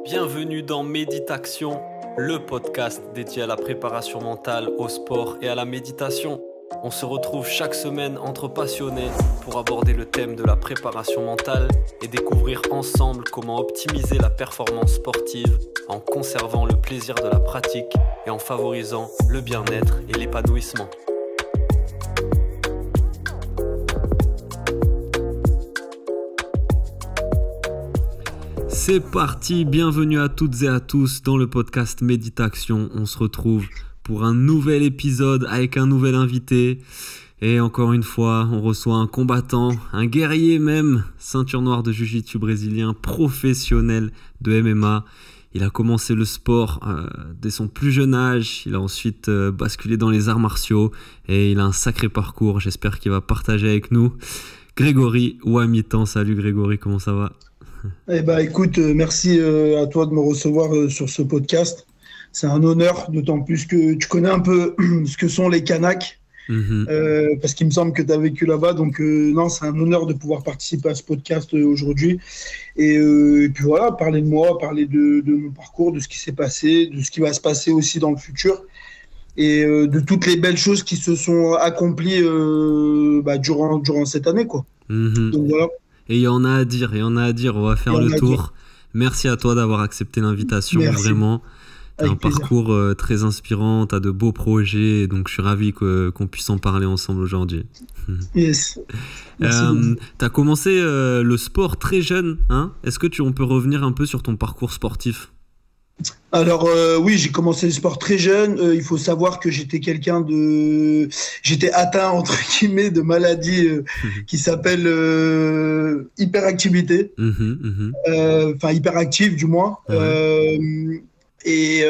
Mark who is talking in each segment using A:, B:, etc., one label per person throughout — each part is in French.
A: Bienvenue dans Méditation, le podcast dédié à la préparation mentale, au sport et à la méditation. On se retrouve chaque semaine entre passionnés pour aborder le thème de la préparation mentale et découvrir ensemble comment optimiser la performance sportive en conservant le plaisir de la pratique et en favorisant le bien-être et l'épanouissement. C'est parti, bienvenue à toutes et à tous dans le podcast Méditation. On se retrouve pour un nouvel épisode avec un nouvel invité. Et encore une fois, on reçoit un combattant, un guerrier même, ceinture noire de jiu-jitsu brésilien, professionnel de MMA. Il a commencé le sport dès son plus jeune âge. Il a ensuite basculé dans les arts martiaux et il a un sacré parcours. J'espère qu'il va partager avec nous. Grégory Ouamitan. Salut Grégory, comment ça va ?
B: Eh ben, écoute, merci à toi de me recevoir sur ce podcast. C'est un honneur, d'autant plus que tu connais un peu ce que sont les Kanaks, parce qu'il me semble que tu as vécu là-bas. Donc, non, c'est un honneur de pouvoir participer à ce podcast aujourd'hui. Et puis voilà, parler de moi, parler de mon parcours, de ce qui s'est passé, de ce qui va se passer aussi dans le futur. Et de toutes les belles choses qui se sont accomplies durant cette année, quoi. Donc voilà.
A: Et il y en a à dire, on va faire le tour. Merci à toi d'avoir accepté l'invitation, vraiment. T'as un parcours très inspirant, t'as de beaux projets, donc je suis ravi qu'on puisse en parler ensemble aujourd'hui.
B: Yes.
A: T'as commencé le sport très jeune, hein ? Est-ce que on peut revenir un peu sur ton parcours sportif ?
B: Alors oui, j'ai commencé le sport très jeune. Il faut savoir que j'étais j'étais atteint entre guillemets de maladie qui s'appelle hyperactivité, enfin hyperactive du moins. Ouais. Et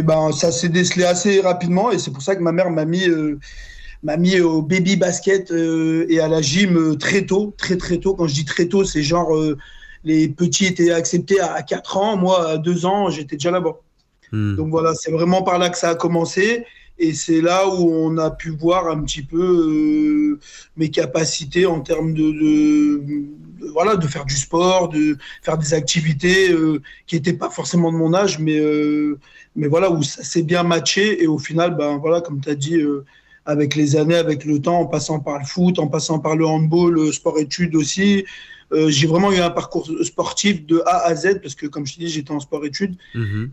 B: ben ça s'est décelé assez rapidement et c'est pour ça que ma mère m'a mis au baby basket et à la gym très tôt. Quand je dis très tôt, c'est genre les petits étaient acceptés à 4 ans. Moi, à 2 ans, j'étais déjà là-bas. Donc voilà, c'est vraiment par là que ça a commencé. Et c'est là où on a pu voir un petit peu mes capacités en termes de faire du sport, de faire des activités qui n'étaient pas forcément de mon âge, mais voilà, où ça s'est bien matché. Et au final, ben, voilà, comme tu as dit, avec les années, avec le temps, en passant par le foot, en passant par le handball, le sport-études aussi, j'ai vraiment eu un parcours sportif de A à Z parce que, comme je te dis, j'étais en sport-études.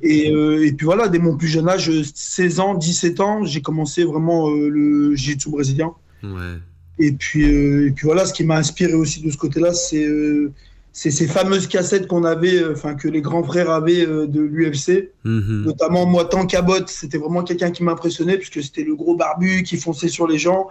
B: Et puis voilà, dès mon plus jeune âge, 16 ans, 17 ans, j'ai commencé vraiment le jiu-jitsu brésilien. Ouais. Et puis voilà, ce qui m'a inspiré aussi de ce côté-là, c'est ces fameuses cassettes qu'on avait, que les grands frères avaient de l'UFC. Notamment, moi, Tankabot, c'était vraiment quelqu'un qui m'impressionnait puisque c'était le gros barbu qui fonçait sur les gens.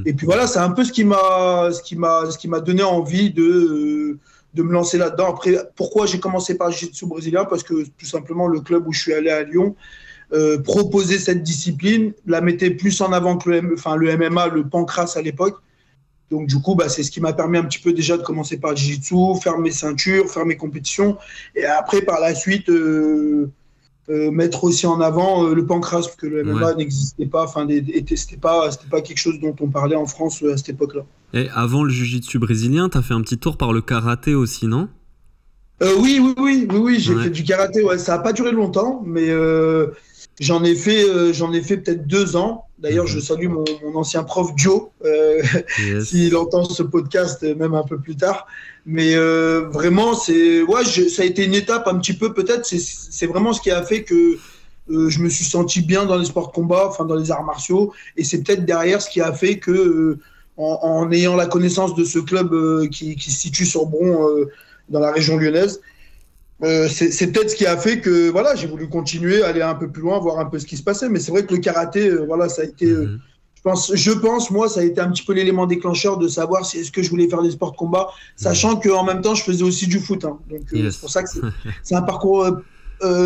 B: Et puis voilà, c'est un peu ce qui m'a donné envie de me lancer là-dedans. Après, pourquoi j'ai commencé par le jiu-jitsu brésilien ? Parce que tout simplement, le club où je suis allé à Lyon proposait cette discipline, la mettait plus en avant que le MMA, le pancrace à l'époque. Donc, du coup, c'est ce qui m'a permis un petit peu déjà de commencer par le jiu-jitsu, faire mes ceintures, faire mes compétitions. Et après, par la suite, mettre aussi en avant le pancrace, parce que le MMA n'existait pas, c'était pas quelque chose dont on parlait en France à cette époque-là.
A: Et avant le jiu-jitsu brésilien, tu as fait un petit tour par le karaté aussi, non ?
B: Oui, j'ai fait du karaté. Ouais, ça n'a pas duré longtemps, mais j'en ai fait peut-être 2 ans. D'ailleurs, je salue mon ancien prof Joe, s'il entend ce podcast même un peu plus tard. Mais vraiment, ça a été une étape un petit peu, peut-être, c'est vraiment ce qui a fait que je me suis senti bien dans les sports de combat, dans les arts martiaux. Et c'est peut-être derrière ce qui a fait que, en ayant la connaissance de ce club qui se situe sur Bron, dans la région lyonnaise, c'est peut-être ce qui a fait que voilà, j'ai voulu continuer, aller un peu plus loin, voir un peu ce qui se passait. Mais c'est vrai que le karaté, ça a été, je pense, moi, ça a été un petit peu l'élément déclencheur de savoir si est-ce que je voulais faire des sports de combat, sachant qu'en même temps, je faisais aussi du foot. Donc c'est pour ça que c'est un parcours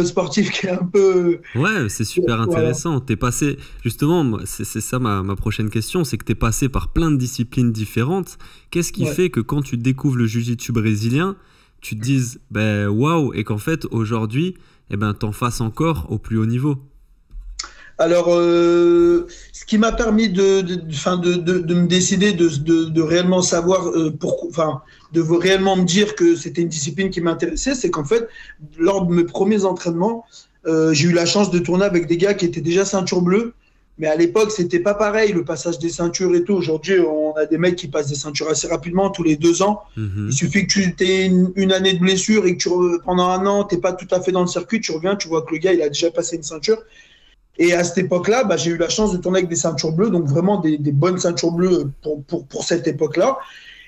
B: sportif qui est un peu...
A: Ouais, c'est super intéressant. Voilà. T'es passé, justement, c'est ça ma prochaine question, c'est que t'es passé par plein de disciplines différentes. Qu'est-ce qui fait que quand tu découvres le jiu-jitsu brésilien, tu te dises waouh, et qu'en fait aujourd'hui t'en fasses encore au plus haut niveau?
B: Alors, ce qui m'a permis de me décider de réellement savoir de réellement me dire que c'était une discipline qui m'intéressait, c'est qu'en fait, lors de mes premiers entraînements, j'ai eu la chance de tourner avec des gars qui étaient déjà ceinture bleue. Mais à l'époque, c'était pas pareil, le passage des ceintures et tout. Aujourd'hui, on a des mecs qui passent des ceintures assez rapidement, tous les 2 ans. Il suffit que tu aies une année de blessure et que pendant 1 an, tu n'es pas tout à fait dans le circuit, tu reviens, tu vois que le gars, il a déjà passé une ceinture. Et à cette époque-là, j'ai eu la chance de tourner avec des ceintures bleues, donc vraiment des bonnes ceintures bleues pour cette époque-là.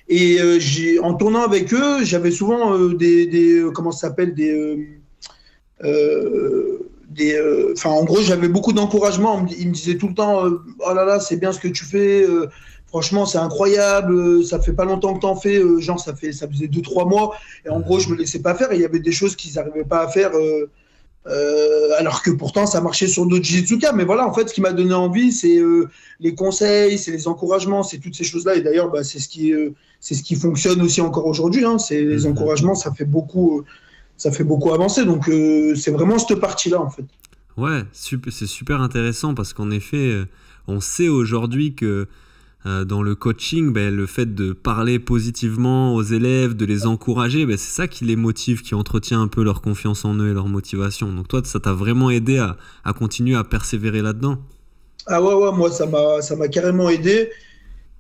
B: Et en tournant avec eux, j'avais souvent comment ça s'appelle, en gros, j'avais beaucoup d'encouragement. Ils me disaient tout le temps oh là là, c'est bien ce que tu fais. Franchement, c'est incroyable. Ça fait pas longtemps que t'en fais. Genre, ça faisait 2-3 mois. Et en gros, je me laissais pas faire. Et il y avait des choses qu'ils n'arrivaient pas à faire. Alors que pourtant, ça marchait sur d'autres jiu-jitsuka. Mais voilà, en fait, ce qui m'a donné envie, c'est les conseils, c'est les encouragements, c'est toutes ces choses-là. Et d'ailleurs, c'est ce qui fonctionne aussi encore aujourd'hui. Hein. C'est les encouragements, ça fait beaucoup avancer. Donc, c'est vraiment cette partie-là, en fait.
A: Ouais, c'est super intéressant parce qu'en effet, on sait aujourd'hui que dans le coaching, le fait de parler positivement aux élèves, de les encourager, c'est ça qui les motive, qui entretient un peu leur confiance en eux et leur motivation. Donc toi, ça t'a vraiment aidé à continuer à persévérer là-dedans?
B: Ah ouais, moi, ça m'a carrément aidé.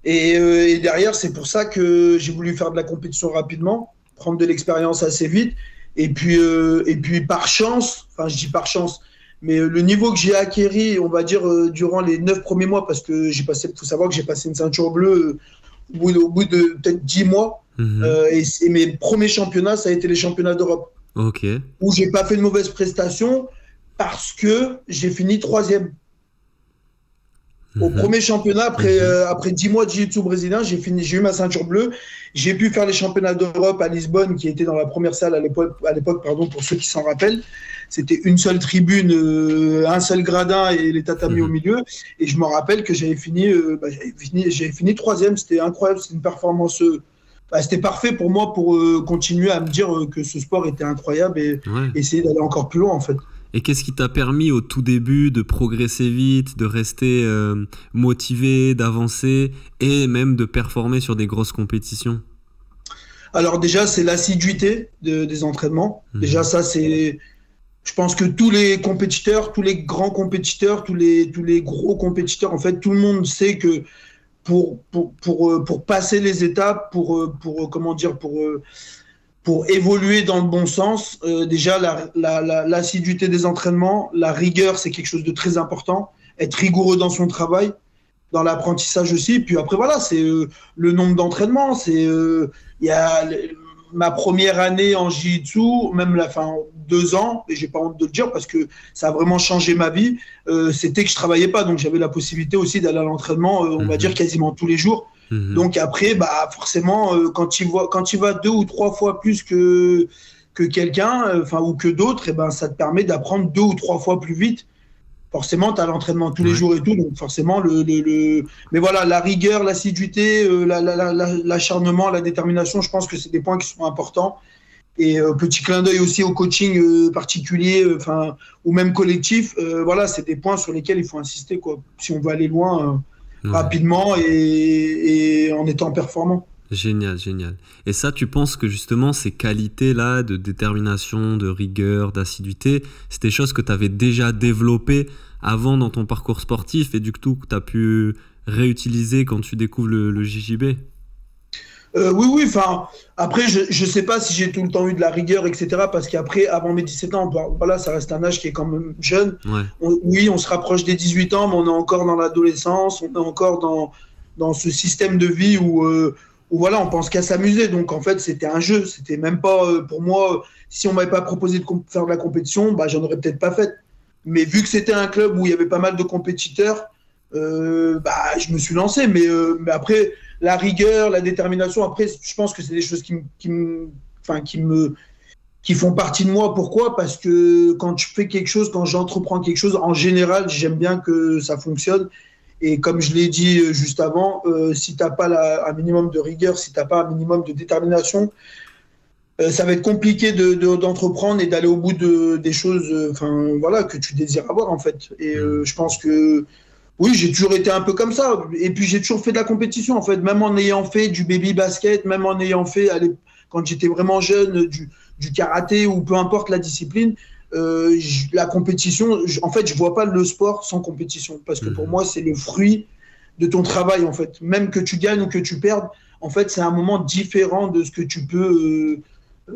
B: Et derrière, c'est pour ça que j'ai voulu faire de la compétition rapidement, prendre de l'expérience assez vite. Et puis par chance, enfin je dis par chance, mais le niveau que j'ai acquis, on va dire, durant les 9 premiers mois, parce que faut savoir que j'ai passé une ceinture bleue au bout de peut-être 10 mois. Et mes premiers championnats, ça a été les championnats d'Europe.
A: Okay.
B: Où j'ai pas fait de mauvaise prestation parce que j'ai fini 3e. Au premier championnat, après 10 mois de jiu-jitsu brésilien, j'ai eu ma ceinture bleue. J'ai pu faire les championnats d'Europe à Lisbonne, qui était dans la première salle à l'époque, pour ceux qui s'en rappellent. C'était une seule tribune, un seul gradin et les tatamis au milieu. Et je me rappelle que j'avais fini 3e. C'était incroyable, c'était une performance. C'était parfait pour moi pour continuer à me dire que ce sport était incroyable et essayer d'aller encore plus loin, en fait.
A: Et qu'est-ce qui t'a permis au tout début de progresser vite, de rester motivé, d'avancer et même de performer sur des grosses compétitions?
B: Alors déjà, c'est l'assiduité des entraînements. Déjà, ça, c'est... Je pense que tous les compétiteurs, tous les grands compétiteurs, tous les gros compétiteurs, en fait, tout le monde sait que pour passer les étapes, pour évoluer dans le bon sens, déjà, l'assiduité des entraînements, la rigueur, c'est quelque chose de très important. Être rigoureux dans son travail, dans l'apprentissage aussi. Puis après, voilà, c'est le nombre d'entraînements. Il y a ma première année en jiu-jitsu, même 2 ans, et j'ai pas honte de le dire parce que ça a vraiment changé ma vie, c'était que je travaillais pas. Donc, j'avais la possibilité aussi d'aller à l'entraînement, on va dire, quasiment tous les jours. Donc après, forcément, quand tu vas 2 ou 3 fois plus que quelqu'un, ou que d'autres, ça te permet d'apprendre 2 ou 3 fois plus vite. Forcément, tu as l'entraînement tous les jours et tout, donc forcément, mais voilà, la rigueur, l'assiduité, l'acharnement, la détermination, je pense que c'est des points qui sont importants. Et petit clin d'œil aussi au coaching particulier, ou même collectif, voilà, c'est des points sur lesquels il faut insister, quoi, si on veut aller loin rapidement et en étant performant.
A: Génial. Et ça, tu penses que justement, ces qualités-là de détermination, de rigueur, d'assiduité, c'est des choses que tu avais déjà développées avant dans ton parcours sportif et du coup, que tu as pu réutiliser quand tu découvres le JJB?
B: Oui. Après, je sais pas si j'ai tout le temps eu de la rigueur, etc. Parce qu'après, avant mes 17 ans, voilà, ça reste un âge qui est quand même jeune. On se rapproche des 18 ans, mais on est encore dans l'adolescence, on est encore dans ce système de vie où voilà, on pense qu'à s'amuser. Donc, en fait, c'était un jeu. C'était même pas, pour moi, si on m'avait pas proposé de faire de la compétition, j'en aurais peut-être pas fait. Mais vu que c'était un club où il y avait pas mal de compétiteurs, je me suis lancé. Mais après, la rigueur, la détermination, après, je pense que c'est des choses qui font partie de moi. Pourquoi? Parce que quand je fais quelque chose, quand j'entreprends quelque chose, en général, j'aime bien que ça fonctionne. Et comme je l'ai dit juste avant, si tu n'as pas un minimum de rigueur, si tu n'as pas un minimum de détermination, ça va être compliqué d'entreprendre et d'aller au bout des choses, voilà, que tu désires avoir en fait. Et je pense que oui, j'ai toujours été un peu comme ça. Et puis j'ai toujours fait de la compétition en fait, même en ayant fait du baby basket, même en ayant fait, quand j'étais vraiment jeune, du karaté ou peu importe la discipline. La compétition, en fait, je vois pas le sport sans compétition parce que pour moi, c'est le fruit de ton travail en fait. Même que tu gagnes ou que tu perdes, en fait, c'est un moment différent de ce que tu peux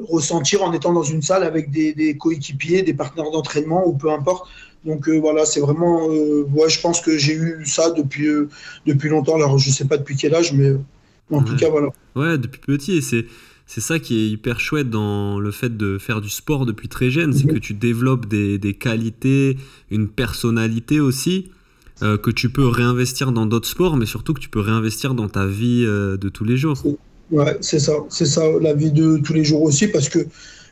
B: ressentir en étant dans une salle avec des coéquipiers, des partenaires d'entraînement ou peu importe. Donc voilà, c'est vraiment, ouais, je pense que j'ai eu ça depuis longtemps. Alors je sais pas depuis quel âge, mais en tout cas voilà.
A: Ouais, depuis petit, et c'est ça qui est hyper chouette dans le fait de faire du sport depuis très jeune, c'est que tu développes des qualités, une personnalité aussi, que tu peux réinvestir dans d'autres sports, mais surtout que tu peux réinvestir dans ta vie de tous les jours.
B: Ouais, c'est ça, la vie de tous les jours aussi, parce que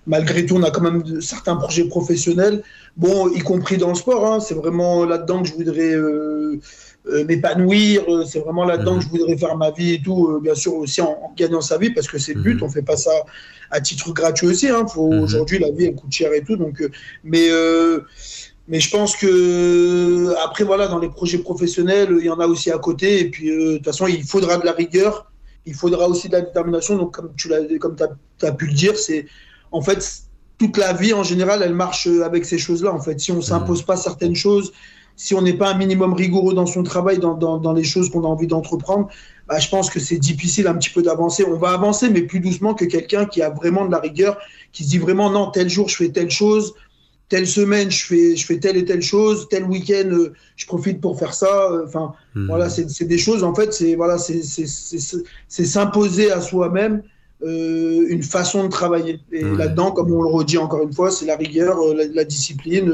B: malgré tout, on a quand même certains projets professionnels, bon, y compris dans le sport, hein, c'est vraiment là-dedans que je voudrais m'épanouir, c'est vraiment là-dedans que je voudrais faire ma vie et tout, bien sûr aussi en gagnant sa vie, parce que c'est le but, on fait pas ça à titre gratuit aussi, hein, aujourd'hui la vie elle coûte cher et tout, donc, mais je pense que après voilà, dans les projets professionnels, il y en a aussi à côté, et puis de toute façon il faudra de la rigueur, il faudra aussi de la détermination, donc comme tu as pu le dire, c'est en fait toute la vie en général elle marche avec ces choses-là, en fait si on s'impose pas certaines choses, si on n'est pas un minimum rigoureux dans son travail, dans les choses qu'on a envie d'entreprendre, bah, je pense que c'est difficile un petit peu d'avancer. On va avancer, mais plus doucement que quelqu'un qui a vraiment de la rigueur, qui se dit vraiment non, tel jour je fais telle chose, telle semaine je fais telle et telle chose, tel week-end je profite pour faire ça. Enfin, voilà, c'est des choses, en fait, c'est s'imposer à soi-même une façon de travailler. Et là-dedans, comme on le redit encore une fois, c'est la rigueur, la discipline,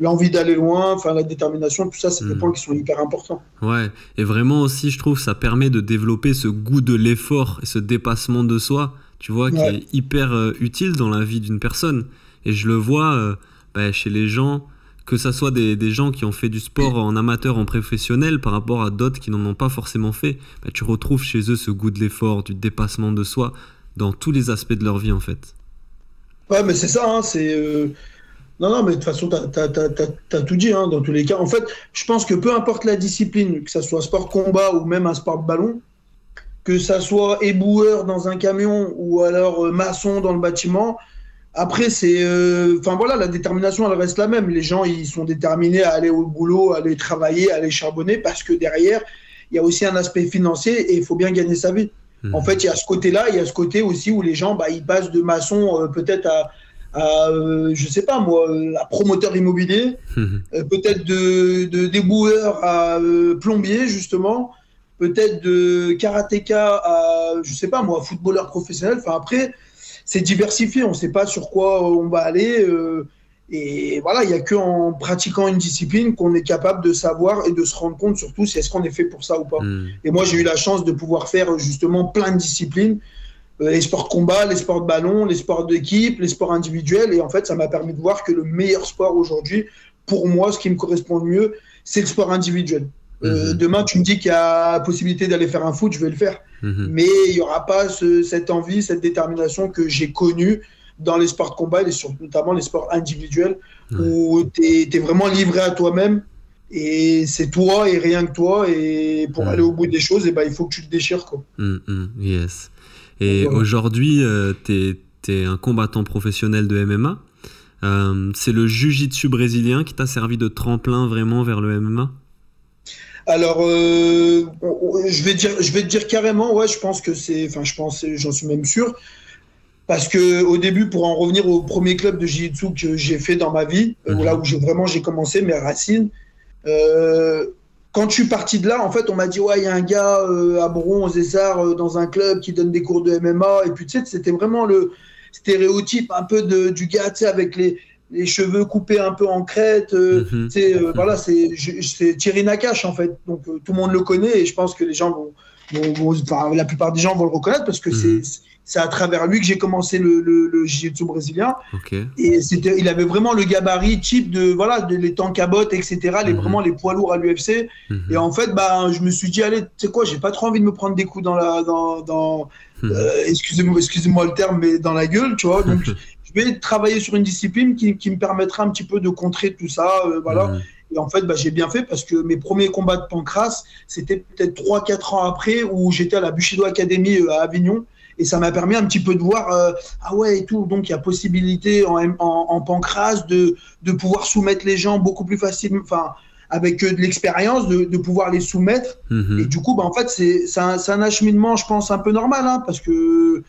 B: l'envie d'aller loin, enfin la détermination, tout ça, c'est des points qui sont hyper importants.
A: Ouais, et vraiment aussi, je trouve, ça permet de développer ce goût de l'effort et ce dépassement de soi, tu vois, qui est hyper utile dans la vie d'une personne. Et je le vois chez les gens, que ça soit des gens qui ont fait du sport en amateur, en professionnel, par rapport à d'autres qui n'en ont pas forcément fait, tu retrouves chez eux ce goût de l'effort, du dépassement de soi, dans tous les aspects de leur vie, en fait.
B: Ouais, mais c'est ça, hein, c'est... Non, mais de toute façon, t'as tout dit, hein, dans tous les cas. En fait, je pense que peu importe la discipline, que ça soit sport combat ou même un sport de ballon, que ça soit éboueur dans un camion ou alors maçon dans le bâtiment, après, c'est... Enfin, voilà, la détermination, elle reste la même. Les gens, ils sont déterminés à aller au boulot, à aller travailler, à aller charbonner, parce que derrière, il y a aussi un aspect financier et il faut bien gagner sa vie. En fait, il y a ce côté-là, il y a ce côté aussi où les gens, ils passent de maçon peut-être à je sais pas moi, à promoteur immobilier, peut-être de déboueur à plombier justement, peut-être de karatéka à, je sais pas moi, footballeur professionnel. Enfin après, c'est diversifié, on sait pas sur quoi on va aller. Et voilà, il n'y a qu'en pratiquant une discipline qu'on est capable de savoir et de se rendre compte surtout si est-ce qu'on est fait pour ça ou pas. Et moi, j'ai eu la chance de pouvoir faire justement plein de disciplines. Les sports de combat, les sports de ballon, les sports d'équipe, les sports individuels. Et en fait, ça m'a permis de voir que le meilleur sport aujourd'hui, pour moi, ce qui me correspond le mieux, c'est le sport individuel. Demain, tu me dis qu'il y a la possibilité d'aller faire un foot, je vais le faire. Mais il n'y aura pas cette envie, cette détermination que j'ai connue dans les sports de combat, et notamment les sports individuels, où tu es vraiment livré à toi-même. Et c'est toi et rien que toi. Et pour aller au bout des choses, il faut que tu te déchires, quoi.
A: Yes. Et aujourd'hui, tu es un combattant professionnel de MMA. C'est le jiu-jitsu brésilien qui t'a servi de tremplin vraiment vers le MMA?
B: Alors, je vais te dire carrément, ouais, je pense que j'en suis même sûr. Parce que au début, pour en revenir au premier club de jiu-jitsu que j'ai fait dans ma vie, là où j'ai commencé mes racines, quand je suis parti de là, en fait, on m'a dit, ouais, il y a un gars à Bron, aux Essarts, dans un club qui donne des cours de MMA. Et puis, tu sais, c'était vraiment le stéréotype un peu du gars, tu sais, avec les cheveux coupés un peu en crête. Voilà, c'est Thierry Nakache, en fait. Donc, tout le monde le connaît et je pense que les gens la plupart des gens vont le reconnaître parce que c'est à travers lui que j'ai commencé le jiu-jitsu brésilien.
A: Okay.
B: Et il avait vraiment le gabarit type de les tanks à bottes, etc. Vraiment les poids lourds à l'UFC. Et en fait, je me suis dit, allez, tu sais quoi, j'ai pas trop envie de me prendre des coups excusez-moi le terme, mais dans la gueule, tu vois. Donc, je vais travailler sur une discipline qui me permettra un petit peu de contrer tout ça, voilà. Et en fait, j'ai bien fait parce que mes premiers combats de pancrace, c'était peut-être 3-4 ans après où j'étais à la Bushido Academy à Avignon. Et ça m'a permis un petit peu de voir, ah ouais, et tout. Donc, il y a possibilité en pancrace de pouvoir soumettre les gens beaucoup plus facilement, enfin, avec de l'expérience, de pouvoir les soumettre. Et du coup, en fait, c'est un acheminement, je pense, un peu normal, hein, parce que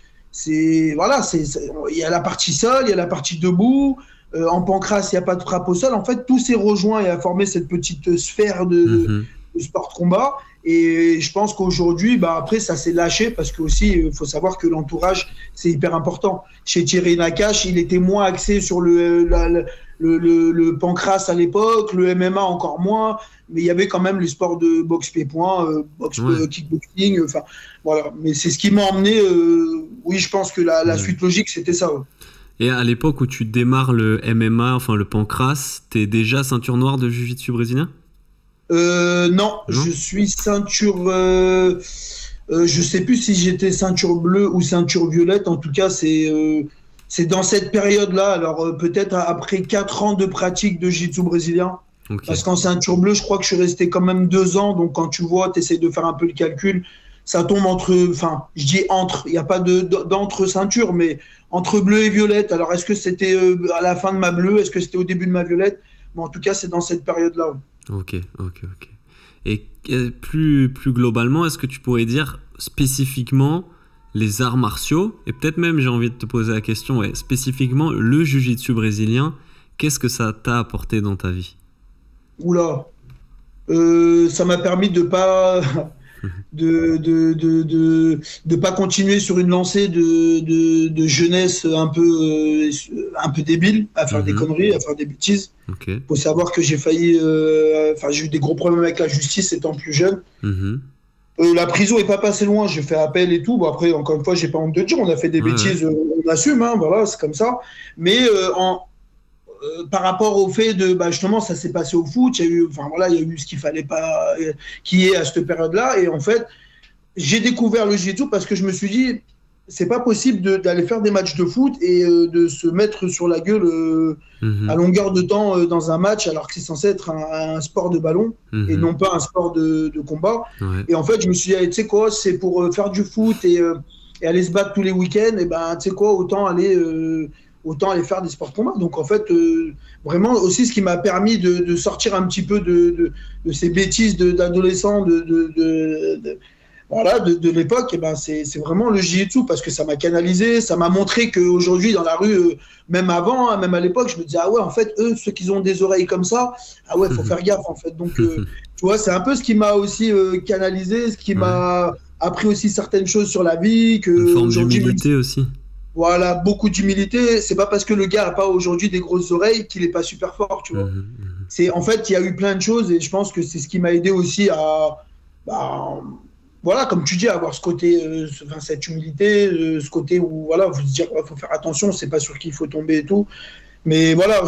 B: il y a la partie sol, il y a la partie debout. En pancrace, il n'y a pas de frappe au sol. En fait, tout s'est rejoint et a formé cette petite sphère de sport de combat. Et je pense qu'aujourd'hui, après, ça s'est lâché parce que aussi, il faut savoir que l'entourage, c'est hyper important. Chez Thierry Nakache, il était moins axé sur le pancrace à l'époque, le MMA encore moins, mais il y avait quand même les sports de boxe pied-point, kickboxing, enfin voilà. Mais c'est ce qui m'a emmené. Oui, je pense que la suite logique, c'était ça. Ouais.
A: Et à l'époque où tu démarres le MMA, enfin le pancrace, t'es déjà ceinture noire de jiu-jitsu brésilien ?
B: Non, je suis ceinture. Je sais plus si j'étais ceinture bleue ou ceinture violette. En tout cas, c'est dans cette période-là. Alors peut-être après 4 ans de pratique de jiu-jitsu brésilien. Okay. Parce qu'en ceinture bleue, je crois que je suis resté quand même 2 ans. Donc quand tu vois, tu essaies de faire un peu le calcul. Ça tombe je dis entre. Il n'y a pas d'entre ceintures, mais entre bleu et violette. Alors est-ce que c'était à la fin de ma bleue? Est-ce que c'était au début de ma violette? Bon, en tout cas, c'est dans cette période-là.
A: Ok. Et plus globalement, est-ce que tu pourrais dire spécifiquement les arts martiaux, et peut-être même, j'ai envie de te poser la question, spécifiquement le jiu-jitsu brésilien, qu'est-ce que ça t'a apporté dans ta vie?
B: Oula, ça m'a permis de pas pas continuer sur une lancée de jeunesse un peu débile, à faire des conneries, à faire des bêtises. Faut savoir que j'ai failli, j'ai eu des gros problèmes avec la justice étant plus jeune. La prison est pas passée loin, j'ai fait appel et tout. Bon, après, encore une fois, j'ai pas honte de dire, on a fait des bêtises, on assume, hein, voilà, c'est comme ça. Mais par rapport au fait de, justement, ça s'est passé au foot, il y a eu ce qu'il fallait pas qu'il y ait à cette période-là. Et en fait, j'ai découvert le jiu-jitsu parce que je me suis dit, c'est pas possible d'aller faire des matchs de foot et de se mettre sur la gueule à longueur de temps dans un match alors que c'est censé être un sport de ballon et non pas un sport de combat. Et en fait, je me suis dit, tu sais quoi, c'est pour faire du foot et aller se battre tous les week-ends, et tu sais quoi, autant aller faire des sports de combat. Donc en fait, vraiment aussi ce qui m'a permis de sortir un petit peu de ces bêtises d'adolescents de l'époque, c'est vraiment le jiu-jitsu parce que ça m'a canalisé, ça m'a montré qu'aujourd'hui dans la rue, même avant, même à l'époque, je me disais, ah ouais, en fait, ceux qui ont des oreilles comme ça, ah ouais, faut faire gaffe en fait. Donc, tu vois, c'est un peu ce qui m'a aussi canalisé, ce qui m'a appris aussi certaines choses sur la vie.
A: Une forme d'humilité aussi.
B: Voilà, beaucoup d'humilité. C'est pas parce que le gars a pas aujourd'hui des grosses oreilles qu'il est pas super fort, tu vois. En fait, il y a eu plein de choses et je pense que c'est ce qui m'a aidé aussi à, voilà, comme tu dis, avoir ce côté, cette humilité, ce côté où, voilà, vous dire, faut faire attention, c'est pas sur qui il faut tomber et tout. Mais voilà,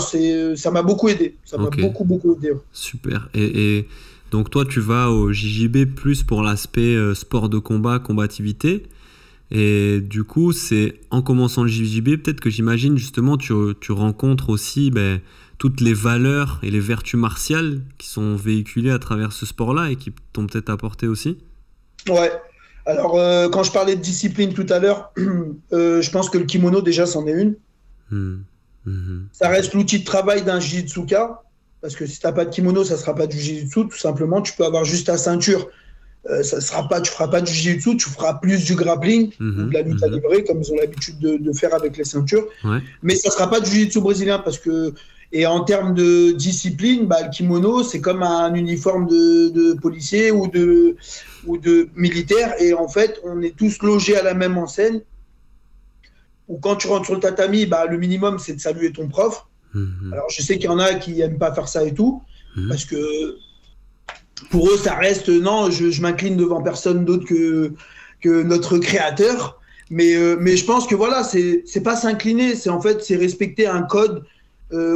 B: ça m'a beaucoup aidé. Ça m'a beaucoup aidé.
A: Super. Et donc, toi, tu vas au JJB plus pour l'aspect sport de combat, combativité. Et du coup, c'est en commençant le JJB, peut-être que j'imagine, justement, tu rencontres aussi toutes les valeurs et les vertus martiales qui sont véhiculées à travers ce sport-là et qui t'ont peut-être apporté aussi.
B: Ouais. Alors, quand je parlais de discipline tout à l'heure, je pense que le kimono, déjà, c'en est une. Ça reste l'outil de travail d'un jitsuka, parce que si tu n'as pas de kimono, ça ne sera pas du jiu-jitsu, tout simplement. Tu peux avoir juste ta ceinture. Tu ne feras pas du jiu-jitsu, tu feras plus du grappling ou de la lutte à livrer, comme ils ont l'habitude de faire avec les ceintures. Mais ça ne sera pas du jiu-jitsu brésilien, parce que... Et en termes de discipline, le kimono, c'est comme un uniforme de policier ou de militaire. Et en fait, on est tous logés à la même enseigne. Ou quand tu rentres sur le tatami, le minimum, c'est de saluer ton prof. Alors, je sais qu'il y en a qui n'aiment pas faire ça et tout. Parce que pour eux, ça reste, non, je m'incline devant personne d'autre que notre créateur. Mais je pense que voilà, c'est pas s'incliner, c'est respecter un code,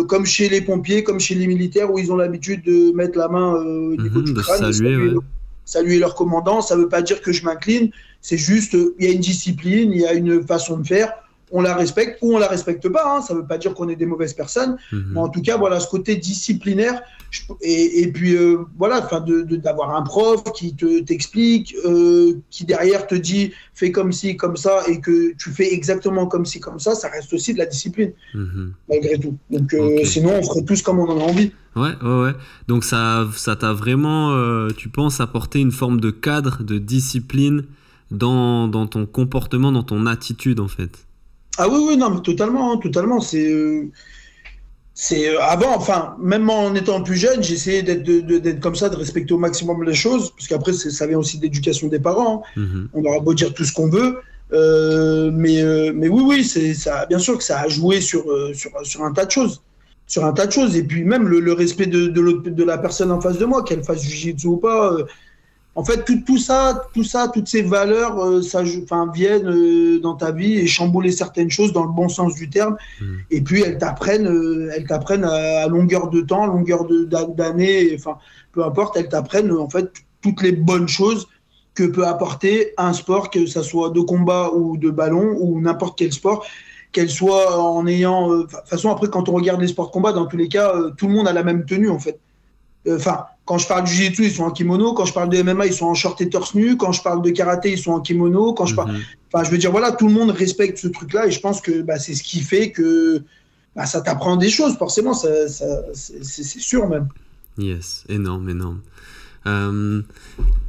B: comme chez les pompiers, comme chez les militaires, où ils ont l'habitude de mettre la main au niveau du crâne, saluer leur commandant. Ça veut pas dire que je m'incline, c'est juste, il y a une discipline, il y a une façon de faire. On la respecte ou on la respecte pas, hein. Ça veut pas dire qu'on est des mauvaises personnes, mais en tout cas, voilà, ce côté disciplinaire, et puis voilà, enfin, d'avoir un prof qui t'explique, qui derrière te dit fais comme ci, comme ça, et que tu fais exactement comme ci, comme ça reste aussi de la discipline, malgré tout. Donc sinon, on ferait tous comme on en a envie.
A: Ouais. Donc ça t'a vraiment, tu penses, apporté une forme de cadre, de discipline dans ton comportement, dans ton attitude, en fait.
B: Ah oui, non, mais totalement. C'est avant, enfin, même en étant plus jeune, j'essayais d'être comme ça, de respecter au maximum les choses, parce qu'après, ça vient aussi d'éducation des parents, hein. On aura beau dire tout ce qu'on veut, mais oui, ça, bien sûr que ça a joué sur un tas de choses. Sur un tas de choses. Et puis même le respect de la personne en face de moi, qu'elle fasse jiu-jitsu ou pas. En fait, tout ça, toutes ces valeurs, viennent dans ta vie et chambouler certaines choses dans le bon sens du terme. Et puis elles t'apprennent à longueur de temps, longueur d'années, enfin, peu importe, elles t'apprennent en fait toutes les bonnes choses que peut apporter un sport, que ça soit de combat ou de ballon ou n'importe quel sport, qu'elle soit en ayant. De toute façon, après, quand on regarde les sports de combat, dans tous les cas, tout le monde a la même tenue en fait. Quand je parle du jiu-jitsu, ils sont en kimono. Quand je parle de MMA, ils sont en short et torse nu. Quand je parle de karaté, ils sont en kimono. Quand je parle, je veux dire, voilà, tout le monde respecte ce truc-là, et je pense que c'est ce qui fait que ça t'apprend des choses. Forcément, c'est sûr même.
A: Yes, énorme.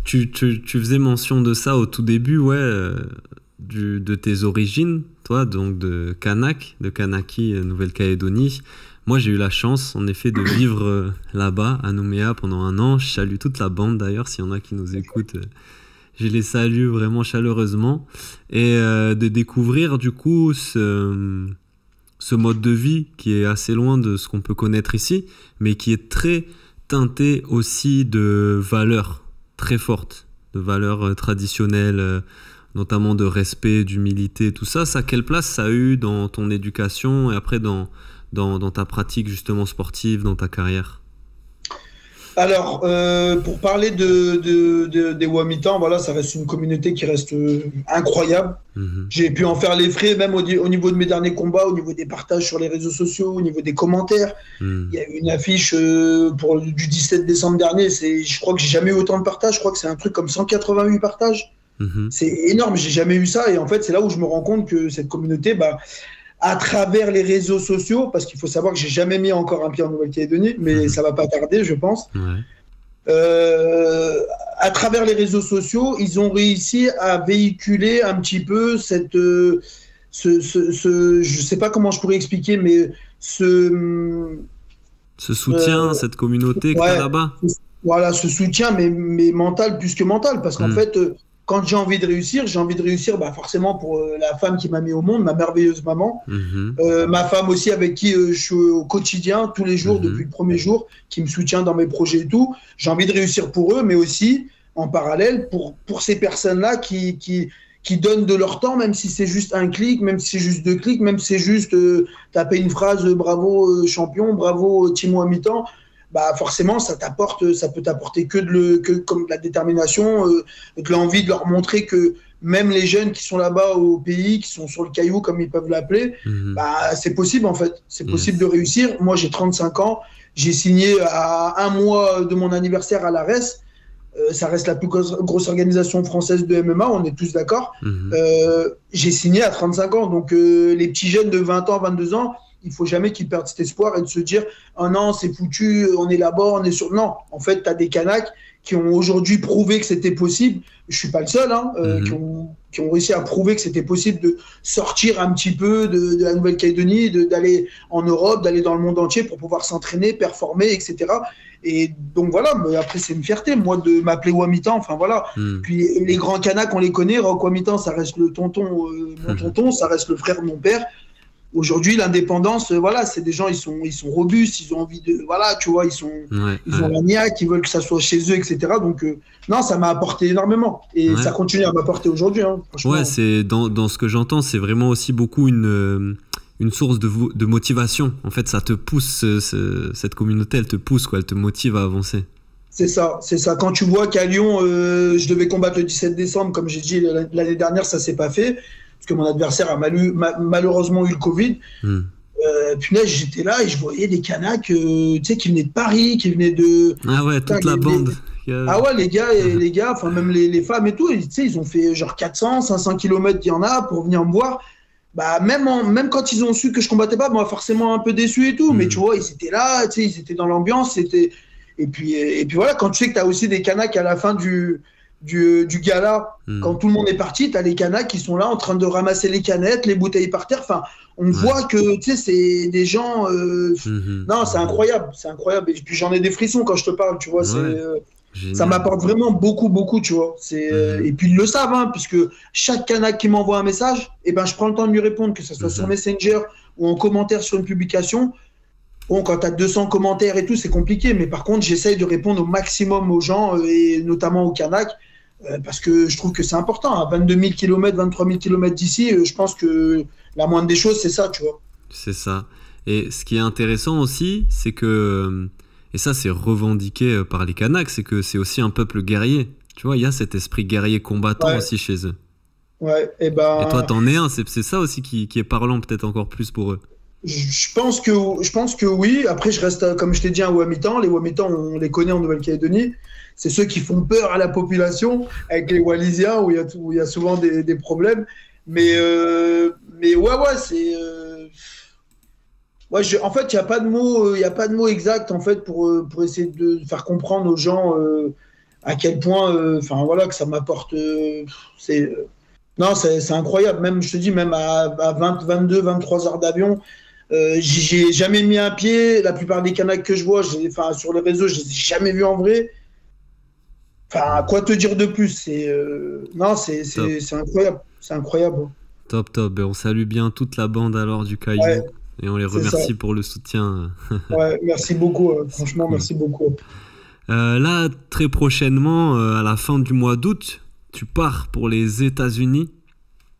A: Tu faisais mention de ça au tout début, de tes origines, toi, donc de Kanak, de Kanaki, Nouvelle-Calédonie. Moi, j'ai eu la chance, en effet, de vivre là-bas, à Nouméa, pendant 1 an. Je salue toute la bande, d'ailleurs, s'il y en a qui nous écoutent. Je les salue vraiment chaleureusement. Et de découvrir, du coup, ce mode de vie qui est assez loin de ce qu'on peut connaître ici, mais qui est très teinté aussi de valeurs très fortes, de valeurs traditionnelles, notamment de respect, d'humilité, tout ça. Ça, quelle place ça a eu dans ton éducation et après dans ta pratique justement sportive, dans ta carrière?
B: Alors, pour parler des Ouamitans, voilà, ça reste une communauté qui reste incroyable. J'ai pu en faire les frais, même au niveau de mes derniers combats, au niveau des partages sur les réseaux sociaux, au niveau des commentaires. Il y a eu une affiche du 17 décembre dernier. Je crois que j'ai jamais eu autant de partages. Je crois que c'est un truc comme 188 partages. C'est énorme, j'ai jamais eu ça. Et en fait, c'est là où je me rends compte que cette communauté, à travers les réseaux sociaux, parce qu'il faut savoir que j'ai jamais mis encore un pied en Nouvelle-Calédonie, mais ça va pas tarder, je pense. À travers les réseaux sociaux, ils ont réussi à véhiculer un petit peu je sais pas comment je pourrais expliquer, mais ce
A: soutien, cette communauté qu'il y a là-bas.
B: Voilà, ce soutien, mais mental plus que mental, parce qu'en fait, quand j'ai envie de réussir forcément pour la femme qui m'a mis au monde, ma merveilleuse maman, ma femme aussi avec qui je suis au quotidien, tous les jours, depuis le premier jour, qui me soutient dans mes projets et tout. J'ai envie de réussir pour eux, mais aussi en parallèle pour ces personnes-là qui donnent de leur temps, même si c'est juste un clic, même si c'est juste 2 clics, même si c'est juste taper une phrase bravo champion, bravo Timo à mi-temps. Forcément, ça peut t'apporter que comme de la détermination, de l'envie de leur montrer que même les jeunes qui sont là-bas au pays, qui sont sur le caillou, comme ils peuvent l'appeler, c'est possible en fait. C'est possible de réussir. Moi, j'ai 35 ans. J'ai signé à 1 mois de mon anniversaire à l'ARES. Ça reste la plus grosse organisation française de MMA, on est tous d'accord. J'ai signé à 35 ans. Donc, les petits jeunes de 20 ans, 22 ans, il ne faut jamais qu'ils perdent cet espoir et de se dire « Oh non, c'est foutu, on est là-bas, on est sur… » Non, en fait, tu as des Kanaks qui ont aujourd'hui prouvé que c'était possible. Je ne suis pas le seul, qui ont réussi à prouver que c'était possible de sortir un petit peu de la Nouvelle-Calédonie, d'aller en Europe, d'aller dans le monde entier pour pouvoir s'entraîner, performer, etc. Et donc voilà, mais après c'est une fierté, moi, de m'appeler Ouamitan, enfin voilà. Puis les grands Kanaks, on les connaît, Roch Ouamitan, ça reste le tonton, mon tonton, ça reste le frère de mon père. Aujourd'hui, l'indépendance, voilà, c'est des gens, ils sont robustes, ils ont envie de, voilà, tu vois, ils ont la niaque, ils veulent que ça soit chez eux, etc. Donc, non, ça m'a apporté énormément. Et ça continue à m'apporter aujourd'hui. Hein,
A: ouais, c'est dans ce que j'entends, c'est vraiment aussi beaucoup une source de motivation. En fait, ça te pousse, cette communauté, elle te pousse, quoi, elle te motive à avancer.
B: C'est ça. Quand tu vois qu'à Lyon, je devais combattre le 17 décembre, comme j'ai dit l'année dernière, ça s'est pas fait. Parce que mon adversaire a malheureusement eu le Covid. Punaise, j'étais là et je voyais des Kanaks tu sais, qui venaient de Paris, qui venaient de...
A: Ah ouais, toute la bande.
B: Ah ouais, les gars, enfin même les femmes et tout, tu sais, ils ont fait genre 400, 500 km, il y en a, pour venir me voir. Bah, même quand ils ont su que je combattais pas, moi forcément un peu déçu et tout, mais tu vois, ils étaient là, tu sais, ils étaient dans l'ambiance, et puis voilà, quand tu sais que tu as aussi des Kanaks à la fin du gala, quand tout le monde est parti, tu as les Kanaks qui sont là en train de ramasser les canettes, les bouteilles par terre. Enfin, on voit que tu sais, c'est des gens. Non, c'est incroyable. Et puis j'en ai des frissons quand je te parle, tu vois. Ça m'apporte vraiment beaucoup, beaucoup, tu vois. Et puis ils le savent, hein, puisque chaque Kanak qui m'envoie un message, ben, je prends le temps de lui répondre, que ce soit sur Messenger ou en commentaire sur une publication. Bon, quand tu as 200 commentaires et tout, c'est compliqué. Mais par contre, j'essaye de répondre au maximum aux gens, et notamment aux Kanaks, parce que je trouve que c'est important. À 22 000 km, 23 000 km d'ici, je pense que la moindre des choses, c'est ça, tu vois.
A: C'est ça. Et ce qui est intéressant aussi, c'est que, et ça c'est revendiqué par les Kanaks, c'est que c'est aussi un peuple guerrier. Tu vois, il y a cet esprit guerrier combattant aussi chez eux.
B: Ouais, et
A: toi, t'en es un. C'est ça aussi qui est parlant peut-être encore plus pour eux.
B: Je pense que oui. Après, je reste, comme je t'ai dit, un Ouamitan. Les Ouamitans, on les connaît en Nouvelle-Calédonie. C'est ceux qui font peur à la population, avec les Wallisiens, où il y a souvent des problèmes. Mais ouais, c'est... Ouais, en fait, il n'y a pas de mot exact en fait, pour essayer de faire comprendre aux gens à quel point voilà, que ça m'apporte... Non, c'est incroyable. Même, je te dis, même à 20, 22, 23 heures d'avion, j'ai jamais mis un pied. La plupart des Kanaks que je vois, sur les réseaux, je les ai jamais vus en vrai. Enfin, quoi te dire de plus? Non, c'est incroyable. C'est incroyable.
A: Top. Ben, on salue bien toute la bande alors du Caillou. Ouais, et on les remercie pour le soutien.
B: Ouais, merci beaucoup. Franchement, cool. Merci beaucoup.
A: Là, très prochainement, à la fin du mois d'août, tu pars pour les États-Unis.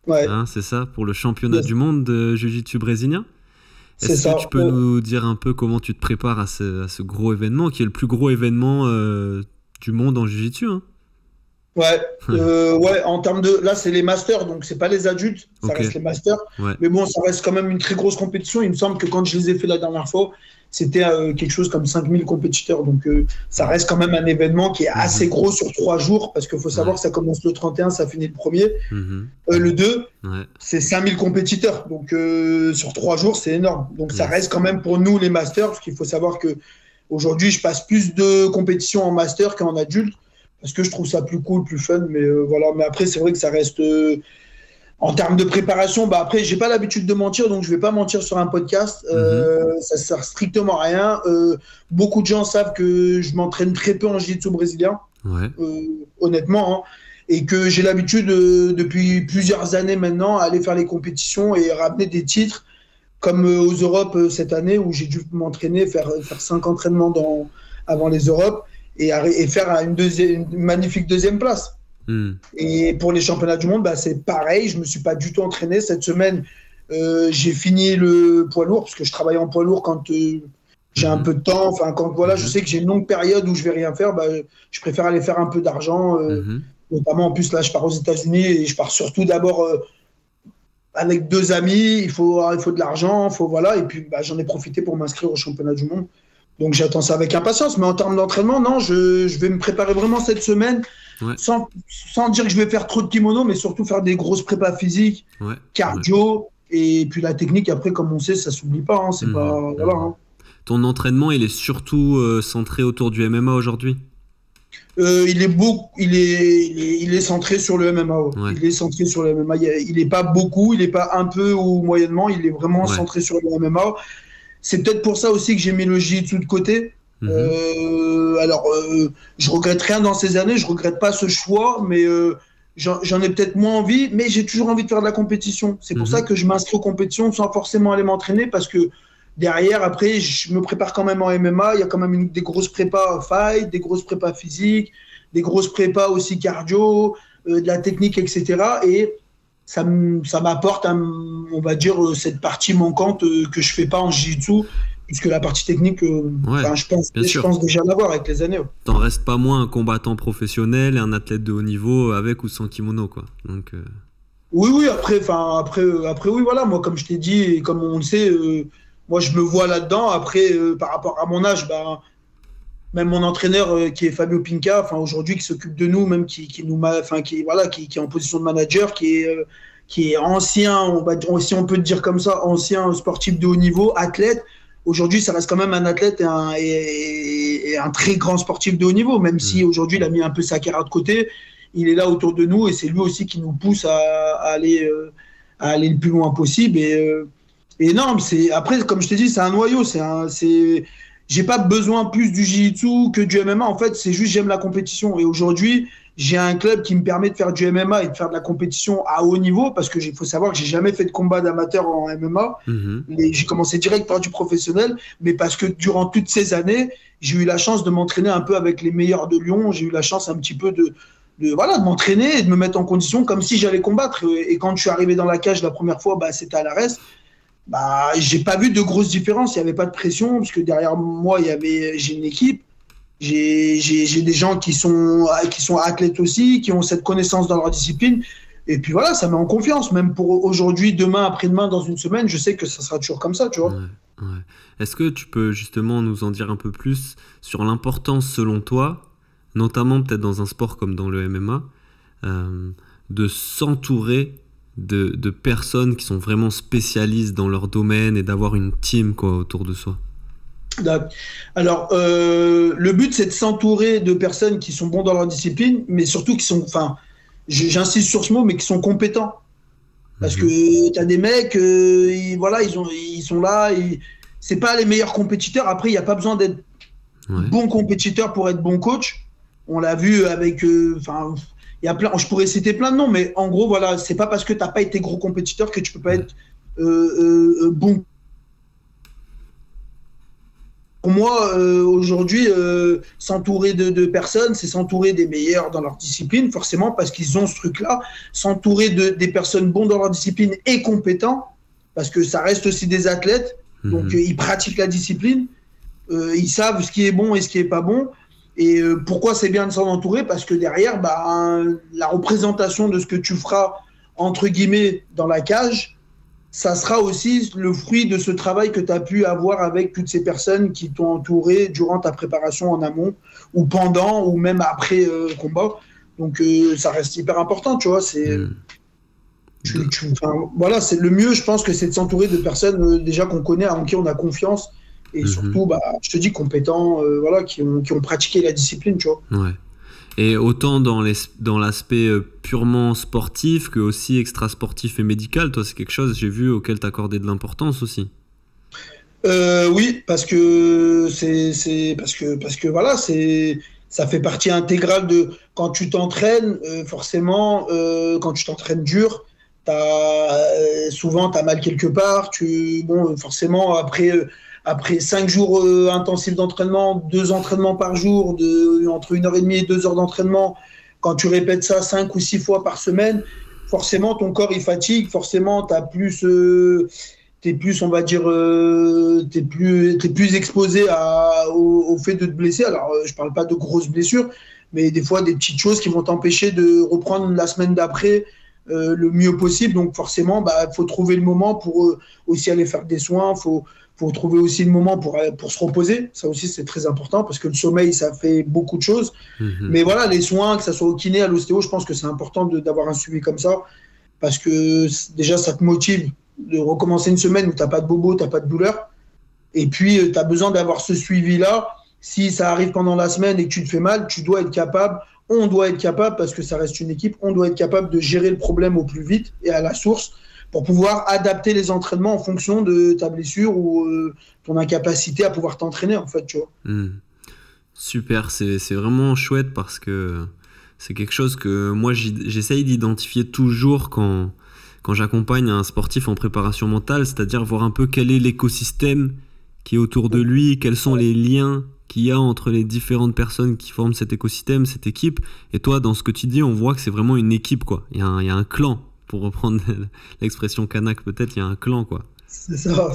B: Ouais.
A: Hein, c'est ça, pour le championnat du monde de Jiu-Jitsu brésilien. Est-ce que tu peux nous dire un peu comment tu te prépares à ce gros événement, qui est le plus gros événement du monde en Jiu-Jitsu, hein?
B: Ouais, en termes de... Là, c'est les masters, donc c'est pas les adultes, ça reste les masters. Ouais. Mais bon, ça reste quand même une très grosse compétition. Il me semble que quand je les ai fait la dernière fois, c'était quelque chose comme 5000 compétiteurs. Donc, ça reste quand même un événement qui est assez gros sur 3 jours, parce qu'il faut savoir que ça commence le 31, ça finit le 1er. Le 2, c'est 5000 compétiteurs. Donc, sur 3 jours, c'est énorme. Donc, ça reste quand même pour nous, les masters, parce qu'il faut savoir que aujourd'hui, je passe plus de compétitions en master qu'en adulte, parce que je trouve ça plus cool, plus fun. Mais voilà. Mais après, c'est vrai que ça reste... En termes de préparation, bah après, j'ai pas l'habitude de mentir, donc je vais pas mentir sur un podcast. Ça sert strictement à rien. Beaucoup de gens savent que je m'entraîne très peu en jiu-jitsu brésilien, honnêtement, hein, et que j'ai l'habitude depuis plusieurs années maintenant à aller faire les compétitions et ramener des titres, comme aux Europes cette année où j'ai dû m'entraîner, faire 5 entraînements avant les Europes et faire une magnifique 2e place. Et pour les championnats du monde, bah, c'est pareil, je me suis pas du tout entraîné. Cette semaine, j'ai fini le poids lourd, parce que je travaille en poids lourd quand j'ai un peu de temps. Enfin, quand voilà, je sais que j'ai une longue période où je vais rien faire, bah, je préfère aller faire un peu d'argent. Notamment, en plus, là, je pars aux États-Unis et je pars surtout d'abord avec 2 amis. Il faut de l'argent, voilà. Et puis, bah, j'en ai profité pour m'inscrire au championnat du monde. Donc, j'attends ça avec impatience. Mais en termes d'entraînement, non, je vais me préparer vraiment cette semaine. Sans dire que je vais faire trop de kimono, mais surtout faire des grosses prépas physiques, cardio, et puis la technique, après, comme on sait, ça s'oublie pas. Hein, c'est pas voilà, hein.
A: Ton entraînement, il est surtout centré autour du MMA aujourd'hui?
B: Il est centré sur le MMA. Il est centré sur le MMA. Il n'est pas beaucoup, il n'est pas un peu ou moyennement, il est vraiment centré sur le MMA. C'est peut-être pour ça aussi que j'ai mis le jiu-jitsu de côté. Alors, je regrette rien dans ces années, je regrette pas ce choix, mais j'en ai peut-être moins envie, mais j'ai toujours envie de faire de la compétition. C'est pour ça que je m'inscris aux compétitions sans forcément aller m'entraîner, parce que derrière, après, je me prépare quand même en MMA. Il y a quand même des grosses prépas fight, des grosses prépas physiques, des grosses prépas aussi cardio, de la technique, etc. Et ça m'apporte, on va dire, cette partie manquante que je fais pas en jiu-jitsu, puisque la partie technique, je pense déjà l'avoir avec les années.
A: T'en restes pas moins un combattant professionnel et un athlète de haut niveau avec ou sans kimono, quoi. Donc,
B: Oui, après, oui, voilà. Moi, comme je t'ai dit, et comme on le sait, moi, je me vois là-dedans. Après, par rapport à mon âge, même mon entraîneur qui est Fabio Pinca, aujourd'hui, qui s'occupe de nous, même qui est en position de manager, qui est ancien, si on peut te dire comme ça, ancien sportif de haut niveau, athlète. Aujourd'hui, ça reste quand même un athlète et un très grand sportif de haut niveau, même si aujourd'hui, il a mis un peu sa carrière de côté. Il est là autour de nous et c'est lui aussi qui nous pousse à aller le plus loin possible. Et non, après, comme je t'ai dit, c'est un noyau. J'ai pas besoin plus du jiu-jitsu que du MMA. En fait, c'est juste j'aime la compétition. Et aujourd'hui, j'ai un club qui me permet de faire du MMA et de faire de la compétition à haut niveau, parce que faut savoir que j'ai jamais fait de combat d'amateur en MMA. J'ai commencé direct par du professionnel, mais parce que durant toutes ces années, j'ai eu la chance de m'entraîner un peu avec les meilleurs de Lyon. J'ai eu la chance un petit peu de m'entraîner et de me mettre en condition comme si j'allais combattre. Et quand je suis arrivé dans la cage la première fois, c'était à l'ARES. J'ai pas vu de grosses différences. Il n'y avait pas de pression, parce que derrière moi, j'ai une équipe. J'ai des gens qui sont athlètes aussi, qui ont cette connaissance dans leur discipline. Et puis voilà, ça met en confiance. Même pour aujourd'hui, demain, après-demain, dans une semaine, je sais que ça sera toujours comme ça, tu vois.
A: Ouais. Est-ce que tu peux justement nous en dire un peu plus sur l'importance, selon toi, notamment peut-être dans un sport comme dans le MMA, de s'entourer de personnes qui sont vraiment spécialistes dans leur domaine et d'avoir une team, quoi, autour de soi?
B: Alors, le but, c'est de s'entourer de personnes qui sont bons dans leur discipline, mais surtout qui sont, j'insiste sur ce mot, mais qui sont compétents. Parce que tu as des mecs, ils sont là, c'est pas les meilleurs compétiteurs. Après, il n'y a pas besoin d'être bon compétiteur pour être bon coach. On l'a vu avec, il y a plein, je pourrais citer plein de noms, mais en gros, voilà, c'est pas parce que tu n'as pas été gros compétiteur que tu peux pas être bon. Pour moi, aujourd'hui, s'entourer de personnes, c'est s'entourer des meilleurs dans leur discipline, forcément, parce qu'ils ont ce truc-là. S'entourer des personnes bonnes dans leur discipline et compétents, parce que ça reste aussi des athlètes, donc ils pratiquent la discipline, ils savent ce qui est bon et ce qui est pas bon. Et pourquoi c'est bien de s'en entourer? Parce que derrière, la représentation de ce que tu feras, entre guillemets, dans la cage, ça sera aussi le fruit de ce travail que tu as pu avoir avec toutes ces personnes qui t'ont entouré durant ta préparation en amont, ou pendant, ou même après combat. Donc ça reste hyper important, tu vois. Voilà, c'est le mieux, je pense, que c'est de s'entourer de personnes déjà qu'on connaît, en qui on a confiance. Et surtout, je te dis, compétents, qui ont pratiqué la discipline, tu vois.
A: Ouais. Et autant dans l'aspect purement sportif que aussi extra-sportif et médical, toi, c'est quelque chose, j'ai vu, auquel t'accordais de l'importance aussi.
B: Oui, parce que voilà, ça fait partie intégrale de quand tu t'entraînes, forcément, quand tu t'entraînes dur, souvent t'as mal quelque part. Forcément, après 5 jours intensifs d'entraînement, 2 entraînements par jour, entre 1h30 et 2 heures d'entraînement, quand tu répètes ça 5 ou 6 fois par semaine, forcément ton corps il fatigue, forcément t'es plus, on va dire, t'es plus exposé au fait de te blesser. Alors je parle pas de grosses blessures, mais des fois des petites choses qui vont t'empêcher de reprendre la semaine d'après le mieux possible. Donc forcément, faut trouver le moment pour aussi aller faire des soins. Faut trouver aussi le moment pour se reposer. Ça aussi, c'est très important, parce que le sommeil, ça fait beaucoup de choses. Mais voilà, les soins, que ça soit au kiné, à l'ostéo, je pense que c'est important d'avoir un suivi comme ça, parce que déjà, ça te motive de recommencer une semaine où tu n'as pas de bobo, tu n'as pas de douleur. Et puis, tu as besoin d'avoir ce suivi-là. Si ça arrive pendant la semaine et que tu te fais mal, on doit être capable, parce que ça reste une équipe, on doit être capable de gérer le problème au plus vite et à la source, pour pouvoir adapter les entraînements en fonction de ta blessure ou ton incapacité à pouvoir t'entraîner, en fait, tu vois.
A: Super, c'est vraiment chouette, parce que c'est quelque chose que moi j'essaye d'identifier toujours quand j'accompagne un sportif en préparation mentale, c'est-à-dire voir un peu quel est l'écosystème qui est autour de lui, quels sont les liens qu'il y a entre les différentes personnes qui forment cet écosystème, cette équipe. Et toi, dans ce que tu dis, on voit que c'est vraiment une équipe, quoi. Il y a un clan, pour reprendre l'expression kanak peut-être, il y a un clan, quoi.
B: C'est ça.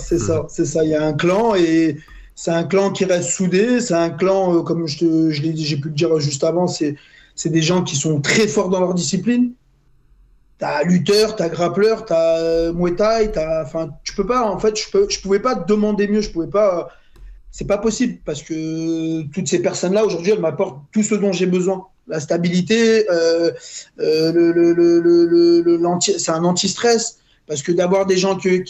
B: Il y a un clan et c'est un clan qui reste soudé. C'est un clan, comme je l'ai dit, j'ai pu le dire juste avant, c'est des gens qui sont très forts dans leur discipline. T'as lutteur, t'as grappleur, t'as Muay Thai, enfin, tu peux pas, en fait, je pouvais pas te demander mieux, c'est pas possible parce que toutes ces personnes-là, aujourd'hui, elles m'apportent tout ce dont j'ai besoin. La stabilité, c'est un anti-stress parce que d'avoir des gens qui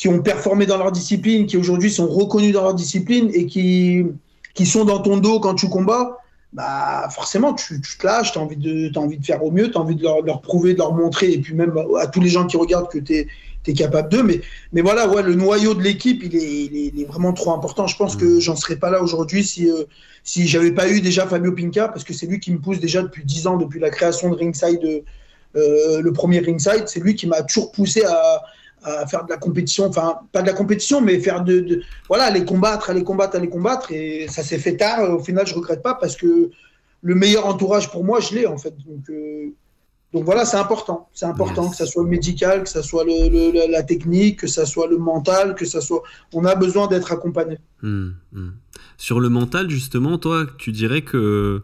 B: ont performé dans leur discipline, qui aujourd'hui sont reconnus dans leur discipline et qui sont dans ton dos quand tu combats, bah forcément tu te lâches, t'as envie de faire au mieux, t'as envie de leur prouver, de leur montrer, et puis même à tous les gens qui regardent que t'es capable d'eux, mais voilà, ouais, le noyau de l'équipe il est vraiment trop important. Je pense que j'en serais pas là aujourd'hui si j'avais pas eu déjà Fabio Pinca, parce que c'est lui qui me pousse déjà depuis 10 ans, depuis la création de Ringside, le premier Ringside, c'est lui qui m'a toujours poussé à faire de la compétition, enfin pas de la compétition, mais faire voilà, aller combattre, et ça s'est fait tard. Au final, je regrette pas parce que le meilleur entourage pour moi, je l'ai en fait. Donc voilà, c'est important, yes. Que ça soit le médical, que ça soit la technique, que ça soit le mental, on a besoin d'être accompagné.
A: Sur le mental, justement, toi, tu dirais que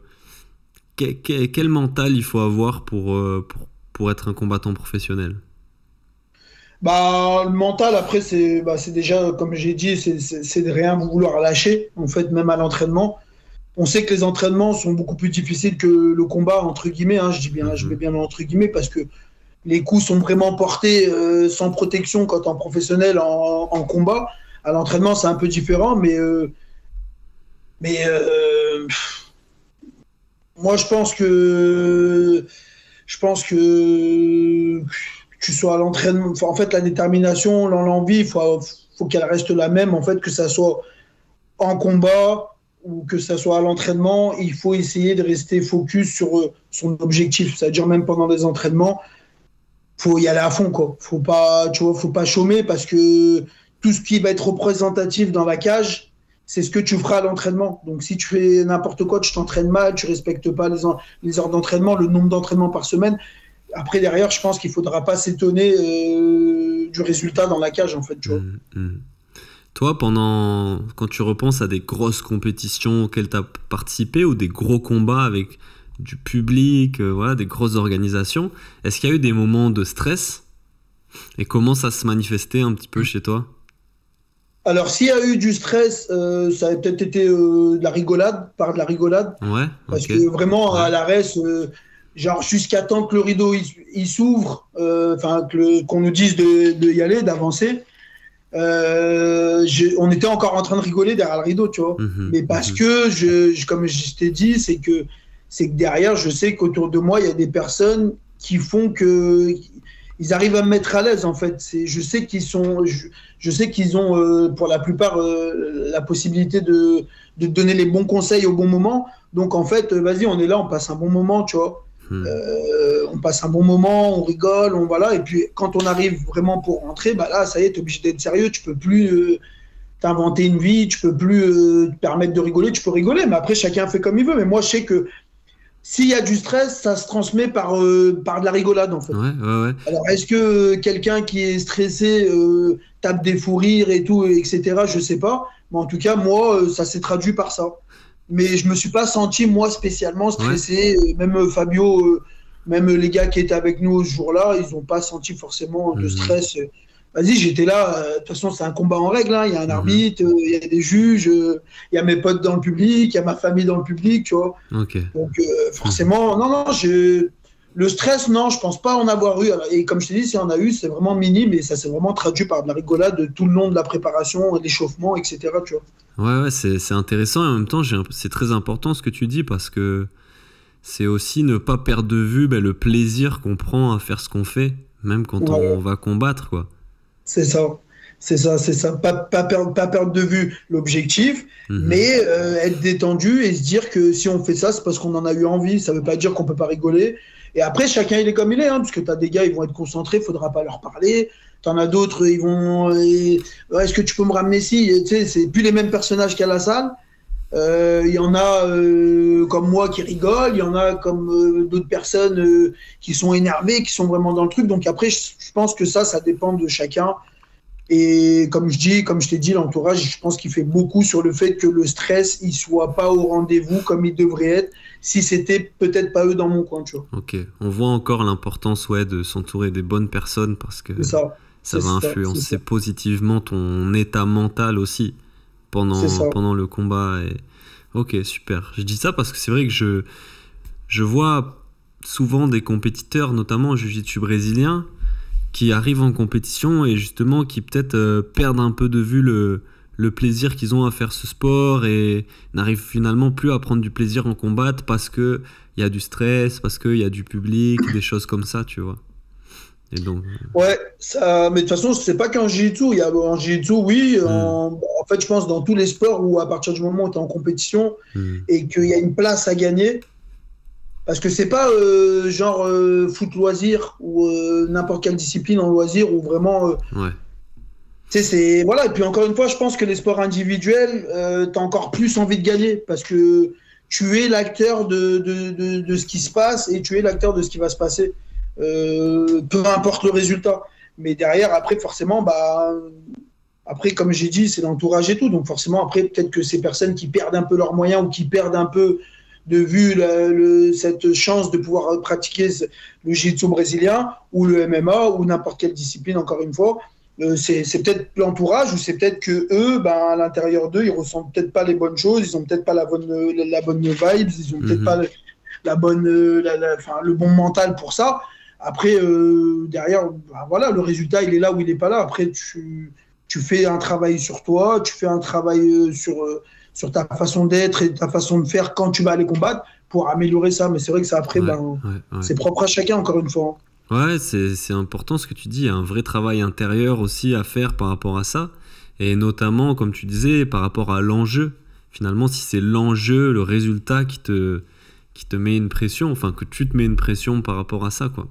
A: quel mental il faut avoir pour être un combattant professionnel?
B: Bah, le mental, après, c'est déjà, comme j'ai dit, c'est de rien vouloir lâcher, en fait, même à l'entraînement. On sait que les entraînements sont beaucoup plus difficiles que le combat, entre guillemets, hein, je mets bien entre guillemets, parce que les coups sont vraiment portés sans protection quand tu es en professionnel en combat. À l'entraînement, c'est un peu différent, mais moi, je pense que tu sois à l'entraînement, en fait, la détermination, l'envie, il faut qu'elle reste la même, en fait, que ça soit en combat ou que ça soit à l'entraînement. Il faut essayer de rester focus sur son objectif, c'est-à-dire même pendant les entraînements, faut y aller à fond, quoi. Faut pas chômer, parce que tout ce qui va être représentatif dans la cage, c'est ce que tu feras à l'entraînement. Donc si tu fais n'importe quoi, tu t'entraînes mal, tu respectes pas les heures d'entraînement, le nombre d'entraînements par semaine, après, derrière, je pense qu'il ne faudra pas s'étonner du résultat dans la cage, en fait. Tu vois.
A: Toi, quand tu repenses à des grosses compétitions auxquelles tu as participé, ou des gros combats avec du public, voilà, des grosses organisations, est-ce qu'il y a eu des moments de stress? Et comment ça se manifestait un petit peu chez toi?
B: Alors, s'il y a eu du stress, ça a peut-être été de la rigolade.
A: Ouais,
B: parce que vraiment, à l'arrêt, genre jusqu'à temps que le rideau il s'ouvre, qu'on nous dise de y aller, d'avancer. On était encore en train de rigoler derrière le rideau, tu vois. Mais parce que, comme je t'ai dit, c'est que derrière, je sais qu'autour de moi, il y a des personnes qui font que ils arrivent à me mettre à l'aise, en fait. Je sais qu'ils ont pour la plupart la possibilité de donner les bons conseils au bon moment. Donc en fait, vas-y, on est là, on passe un bon moment, tu vois. On passe un bon moment, on rigole, voilà. Et puis quand on arrive vraiment pour rentrer, bah là, ça y est, t'es obligé d'être sérieux. Tu peux plus t'inventer une vie, tu peux plus te permettre de rigoler. Tu peux rigoler, mais après chacun fait comme il veut. Mais moi, je sais que s'il y a du stress, ça se transmet par de la rigolade, en fait.
A: Ouais.
B: Alors, est-ce que quelqu'un qui est stressé tape des fous rires et tout, etc. Je sais pas. Mais en tout cas, moi, ça s'est traduit par ça. Mais je me suis pas senti, moi, spécialement stressé. Même Fabio, même les gars qui étaient avec nous ce jour-là, ils n'ont pas senti forcément de stress. Vas-y, j'étais là. De toute façon, c'est un combat en règle. Hein. Il y a un arbitre, il y a des juges, il y a mes potes dans le public, il y a ma famille dans le public, tu vois.
A: Okay.
B: Donc, forcément, non, le stress, non, je pense pas en avoir eu. Et comme je t'ai dit, si on a eu, c'est vraiment minime, et ça s'est vraiment traduit par de la rigolade tout le long de la préparation, l'échauffement, etc. Tu vois.
A: Ouais, c'est intéressant, et en même temps, c'est très important ce que tu dis, parce que c'est aussi ne pas perdre de vue le plaisir qu'on prend à faire ce qu'on fait, même quand on va combattre, quoi.
B: C'est ça. C'est ça, c'est ça. Pas perdre de vue l'objectif, mais être détendu et se dire que si on fait ça, c'est parce qu'on en a eu envie. Ça veut pas dire qu'on peut pas rigoler. Et après, chacun, il est comme il est, hein, parce que tu as des gars, ils vont être concentrés, il faudra pas leur parler. Tu en as d'autres, ils vont... est-ce que tu peux me ramener ici? Tu sais, c'est plus les mêmes personnages qu'à la salle. Il y en a comme moi qui rigolent, il y en a comme d'autres personnes qui sont énervées, qui sont vraiment dans le truc. Donc après, je pense que ça dépend de chacun. Et comme je t'ai dit, l'entourage, je pense qu'il fait beaucoup sur le fait que le stress, il soit pas au rendez-vous comme il devrait être, si c'était peut-être pas eux dans mon coin, tu vois.
A: Ok, on voit encore l'importance de s'entourer des bonnes personnes parce que ça va influencer positivement ton état mental aussi pendant le combat. Ok, super. Je dis ça parce que c'est vrai que je vois souvent des compétiteurs, notamment en jiu-jitsu brésilien, qui arrivent en compétition et justement qui peut-être perdent un peu de vue le plaisir qu'ils ont à faire ce sport et n'arrivent finalement plus à prendre du plaisir en combat parce qu'il y a du stress, parce qu'il y a du public, des choses comme ça, tu vois. Et donc...
B: Ouais, ça, mais de toute façon, c'est pas qu'en jiu-jitsu. Il y a en jiu-jitsu, oui. En fait, je pense dans tous les sports où à partir du moment où tu es en compétition et qu'il y a une place à gagner, parce que c'est pas genre foot loisir ou n'importe quelle discipline en loisir où vraiment. Tu sais, c'est voilà. Et puis encore une fois, je pense que les sports individuels, t'as encore plus envie de gagner parce que tu es l'acteur de ce qui se passe et tu es l'acteur de ce qui va se passer. Peu importe le résultat. Mais derrière, après, forcément, après, comme j'ai dit, c'est l'entourage et tout. Donc forcément, après, peut-être que ces personnes qui perdent un peu leurs moyens ou qui perdent un peu de vue cette chance de pouvoir pratiquer le jiu-jitsu brésilien ou le MMA ou n'importe quelle discipline, encore une fois, c'est peut-être l'entourage ou c'est peut-être que eux, à l'intérieur d'eux, ils ressentent peut-être pas les bonnes choses, ils ont peut-être pas la bonne vibes, ils ont peut-être pas le bon mental pour ça. Après, derrière, voilà, le résultat, il est là ou il n'est pas là. Après, tu fais un travail sur toi, tu fais un travail sur ta façon d'être et ta façon de faire quand tu vas aller combattre pour améliorer ça. Mais c'est vrai que ça, après, c'est propre à chacun, encore une fois.
A: Ouais, c'est important ce que tu dis. Il y a un vrai travail intérieur aussi à faire par rapport à ça. Et notamment, comme tu disais, par rapport à l'enjeu. Finalement, si c'est l'enjeu, le résultat qui te met une pression, enfin que tu te mets une pression par rapport à ça, quoi.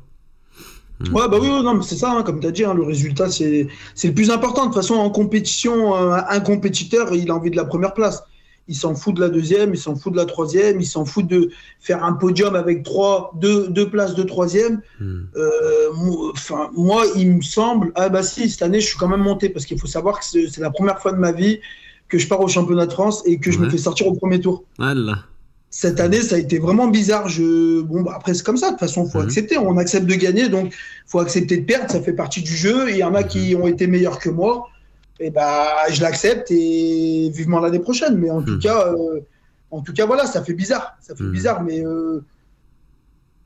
B: Ouais, oui, non, mais c'est ça, hein, comme tu as dit, hein, le résultat, c'est le plus important. De toute façon, en compétition, un compétiteur, il a envie de la première place. Il s'en fout de la deuxième, il s'en fout de la troisième, il s'en fout de faire un podium avec deux places de troisième. Moi, il me semble, si, cette année, je suis quand même monté, parce qu'il faut savoir que c'est la première fois de ma vie que je pars au championnat de France et que je me fais sortir au premier tour.
A: Voilà.
B: Cette année, ça a été vraiment bizarre. Après, c'est comme ça. De toute façon, il faut accepter. On accepte de gagner, donc il faut accepter de perdre. Ça fait partie du jeu. Il y en a qui ont été meilleurs que moi. Et je l'accepte et vivement l'année prochaine. Mais en tout cas, voilà, ça fait bizarre. Ça fait bizarre, mais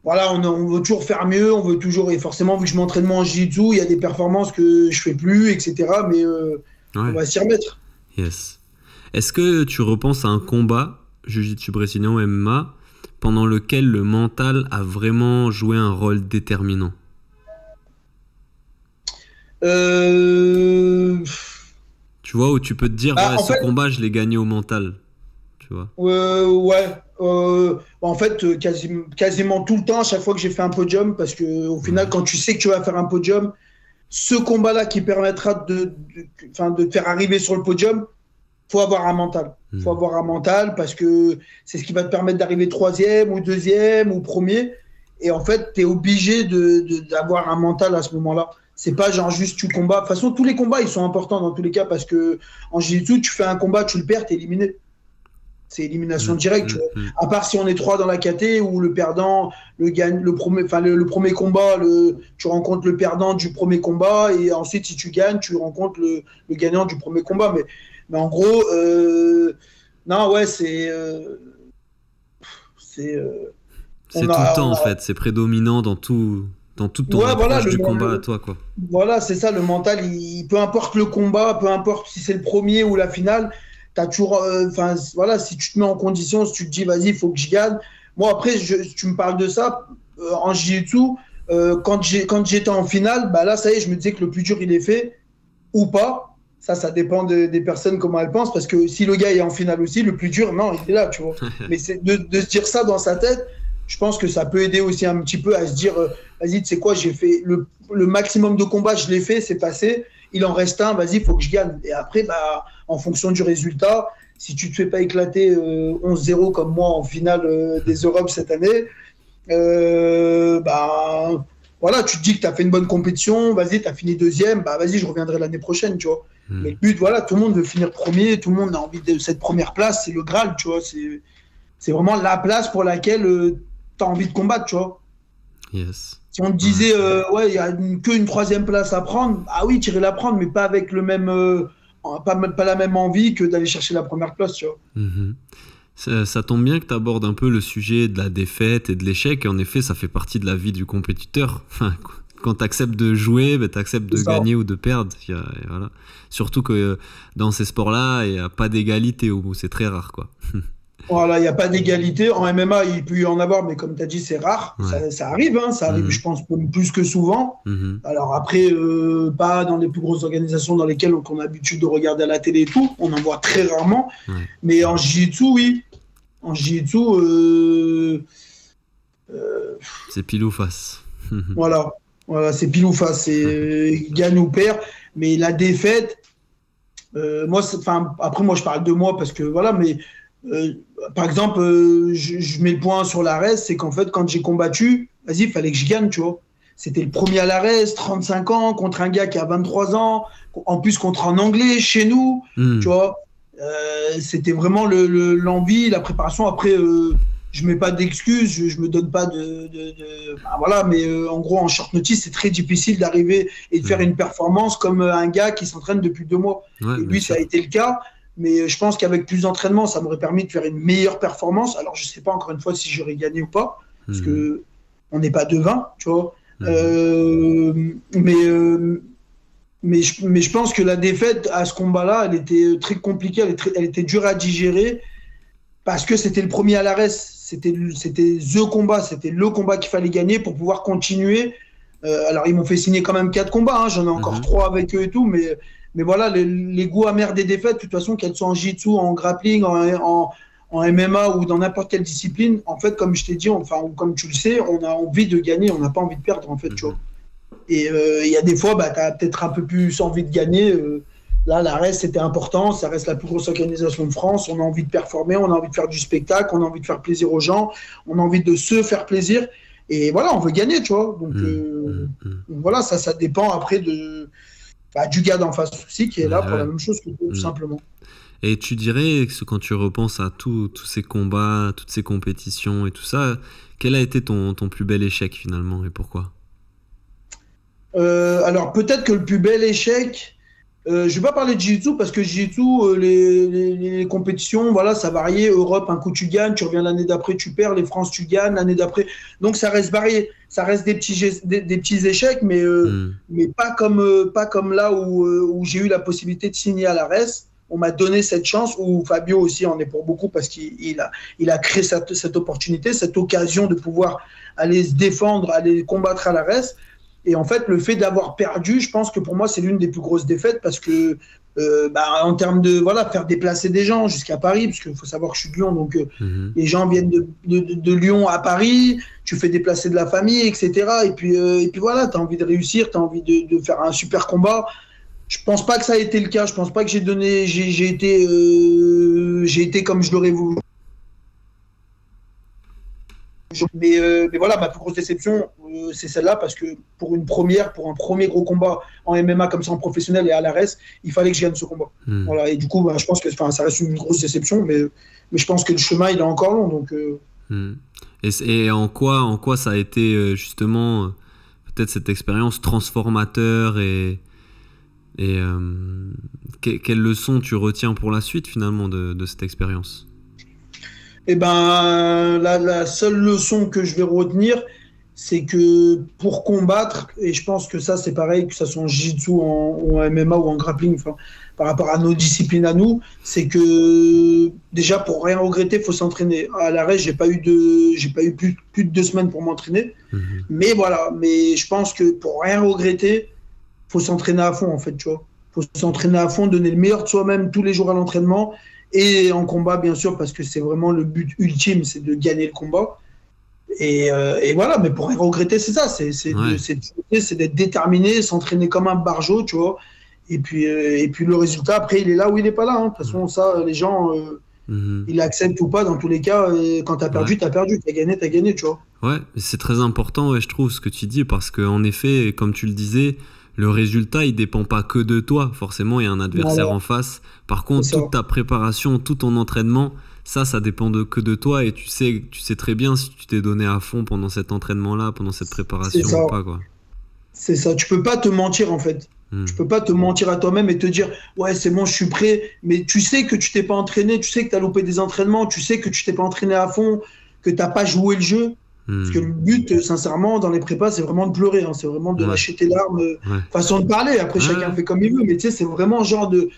B: voilà, on veut toujours faire mieux. On veut toujours, et forcément, vu que je m'entraîne moins en jiu-jitsu, il y a des performances que je fais plus, etc. Mais on va s'y remettre.
A: Yes. Est-ce que tu repenses à un combat jiu-jitsu brésilien ou MMA pendant lequel le mental a vraiment joué un rôle déterminant? Tu vois, où tu peux te dire combat je l'ai gagné au mental, tu vois.
B: En fait, quasiment tout le temps, à chaque fois que j'ai fait un podium, parce que au final, quand tu sais que tu vas faire un podium, ce combat-là qui permettra de te faire arriver sur le podium, faut avoir un mental. Faut avoir un mental parce que c'est ce qui va te permettre d'arriver troisième ou deuxième ou premier. Et en fait, tu es obligé d'avoir un mental à ce moment-là. C'est pas genre juste tu combats. De toute façon, tous les combats, ils sont importants dans tous les cas parce que en jiu-jitsu, tu fais un combat, tu le perds, t'es éliminé. C'est élimination directe. Tu vois. À part si on est 3 dans la KT où le perdant le premier combat, tu rencontres le perdant du premier combat et ensuite, si tu gagnes, tu rencontres le gagnant du premier combat. Mais en gros, non, ouais, c'est
A: tout le temps, en fait. C'est prédominant dans toute ton approche du combat à toi, quoi.
B: Voilà, c'est ça, le mental, peu importe le combat, peu importe si c'est le premier ou la finale, t'as toujours, voilà, si tu te mets en condition, si tu te dis, vas-y, il faut que je gagne. Moi, après, tu me parles de ça, en jiu-jitsu, quand j'étais en finale, là, ça y est, je me disais que le plus dur, il est fait, ou pas. Ça dépend des personnes, comment elles pensent, parce que si le gars est en finale aussi, le plus dur, non, il est là, tu vois. Mais c'est de se dire ça dans sa tête, je pense que ça peut aider aussi un petit peu à se dire, vas-y, tu sais quoi, j'ai fait le maximum de combats, je l'ai fait, c'est passé, il en reste un, vas-y, il faut que je gagne. Et après, bah, en fonction du résultat, si tu te fais pas éclater 11-0 comme moi en finale des Europes cette année, bah, voilà, tu te dis que tu as fait une bonne compétition, vas-y, tu as fini deuxième, bah vas-y, je reviendrai l'année prochaine, tu vois. Mais le but, voilà, tout le monde veut finir premier, tout le monde a envie de cette première place, c'est le Graal, tu vois. C'est vraiment la place pour laquelle tu as envie de combattre, tu vois.
A: Yes.
B: Si on te disait, ouais, il n'y a qu'une troisième place à prendre, ah oui, tu irais la prendre, mais pas avec le même, pas la même envie que d'aller chercher la première place, tu vois.
A: Ça tombe bien que tu abordes un peu le sujet de la défaite et de l'échec. Et en effet, ça fait partie de la vie du compétiteur. Enfin, quand tu acceptes de jouer, ben, tu acceptes de gagner ou de perdre. Voilà. Surtout que dans ces sports-là, il n'y a pas d'égalité, ou c'est très rare, quoi.
B: Voilà, il n'y a pas d'égalité. En MMA, il peut y en avoir, mais comme tu as dit, c'est rare. Ouais. Ça arrive, hein, ça arrive, je pense, plus que souvent. Alors après, pas dans les plus grosses organisations dans lesquelles on a l'habitude de regarder à la télé et tout. On en voit très rarement. Mais en jiu-jitsu, oui. En jiu-jitsu,
A: c'est pile ou face.
B: Voilà, c'est pile ou face. C'est gagne ou perd. Mais la défaite, moi, après, moi, je parle de moi parce que voilà, mais par exemple, je mets le point sur l'ARES, c'est qu'en fait, quand j'ai combattu, vas-y, il fallait que je gagne, tu vois. C'était le premier à l'ARES, 35 ans, contre un gars qui a 23 ans, en plus contre un Anglais chez nous, tu vois. C'était vraiment l'envie, la préparation. Après, je mets pas d'excuses, je me donne pas voilà, mais en gros, en short notice, c'est très difficile d'arriver et de faire une performance comme un gars qui s'entraîne depuis 2 mois. Ouais, et lui, ça a été le cas. Mais je pense qu'avec plus d'entraînement, ça m'aurait permis de faire une meilleure performance. Alors, je ne sais pas encore une fois si j'aurais gagné ou pas, parce qu'on n'est pas devin, tu vois. Mais je pense que la défaite à ce combat-là, elle était très compliquée, elle était dure à digérer, parce que c'était le premier à l'ARES. C'était le combat qu'il fallait gagner pour pouvoir continuer. Alors, ils m'ont fait signer quand même 4 combats, hein, j'en ai encore 3 avec eux et tout, mais voilà, les goûts amers des défaites, de toute façon, qu'elles soient en jiu-jitsu, en grappling, en MMA ou dans n'importe quelle discipline, en fait, comme je t'ai dit, enfin, ou comme tu le sais, on a envie de gagner, on n'a pas envie de perdre, en fait, tu vois. Et il y a des fois, bah, tu as peut-être un peu plus envie de gagner. Là, l'ARES, c'était important, ça reste la plus grosse organisation de France, on a envie de performer, on a envie de faire du spectacle, on a envie de faire plaisir aux gens, on a envie de se faire plaisir. Et voilà, on veut gagner, tu vois. Donc, voilà, ça dépend après du gars d'en face aussi qui est là pour la même chose que tout simplement.
A: Et tu dirais que quand tu repenses à tous ces combats, toutes ces compétitions et tout ça, quel a été ton plus bel échec finalement et pourquoi?
B: Alors peut-être que le plus bel échec, je ne vais pas parler de jiu-jitsu parce que jiu-jitsu, les compétitions, voilà, ça variait. Europe, un coup tu gagnes, tu reviens l'année d'après, tu perds. Les France, tu gagnes l'année d'après. Donc ça reste varié. Ça reste des petits échecs, mais pas comme là où j'ai eu la possibilité de signer à l'ARES. On m'a donné cette chance, où Fabio aussi en est pour beaucoup parce qu'il a créé cette opportunité, cette occasion de pouvoir aller se défendre, aller combattre à l'ARES. Et en fait, le fait d'avoir perdu, je pense que pour moi, c'est l'une des plus grosses défaites parce que, en termes de faire déplacer des gens jusqu'à Paris, parce qu'il faut savoir que je suis de Lyon, donc les gens viennent de Lyon à Paris, tu fais déplacer de la famille, etc. Et puis voilà, tu as envie de réussir, tu as envie de faire un super combat. Je pense pas que ça a été le cas. Je pense pas que j'ai été comme je l'aurais voulu. Mais voilà, ma plus grosse déception, c'est celle-là, parce que pour un premier gros combat en MMA comme ça en professionnel et à l'ARES, il fallait que je gagne ce combat. Voilà, et du coup, je pense que ça reste une grosse déception, mais je pense que le chemin, il est encore long. Donc,
A: Et en quoi ça a été justement peut-être cette expérience transformateur et quelle leçon tu retiens pour la suite finalement de cette expérience?
B: Eh ben, la seule leçon que je vais retenir, c'est que pour combattre, et je pense que ça c'est pareil, que ça soit en jiu-jitsu, en MMA ou en grappling, par rapport à nos disciplines à nous, c'est que déjà pour rien regretter, il faut s'entraîner. À l'ARES, j'ai pas eu plus de 2 semaines pour m'entraîner, mais voilà. Mais je pense que pour rien regretter, faut s'entraîner à fond en fait, tu vois. faut s'entraîner à fond, donner le meilleur de soi-même tous les jours à l'entraînement et en combat, bien sûr, parce que c'est vraiment le but ultime, c'est de gagner le combat. Et voilà, mais pour rien regretter, c'est ça, c'est d'être déterminé, s'entraîner comme un barjot, tu vois. Et puis le résultat, après, il est là ou il n'est pas là. Hein. De toute façon, ça, les gens, ils l'acceptent ou pas. Dans tous les cas, quand tu as perdu, tu as perdu. Tu as gagné, tu vois.
A: Ouais, c'est très important, je trouve, ce que tu dis, parce qu'en effet, comme tu le disais, le résultat, il dépend pas que de toi. Forcément, il y a un adversaire en face. Par contre, toute ta préparation, tout ton entraînement, ça dépend que de toi. Et tu sais très bien si tu t'es donné à fond pendant cet entraînement-là, pendant cette préparation ou pas, quoi.
B: C'est ça. Tu peux pas te mentir, en fait. Tu peux pas te mentir à toi-même et te dire ouais, c'est bon, je suis prêt. Mais tu sais que tu t'es pas entraîné, tu sais que tu as loupé des entraînements, tu sais que tu t'es pas entraîné à fond, que tu n'as pas joué le jeu. Parce que le but, sincèrement, dans les prépas, c'est vraiment de pleurer. Hein. C'est vraiment de lâcher tes larmes. Façon de parler. Après, chacun fait comme il veut. Mais tu sais, c'est vraiment genre de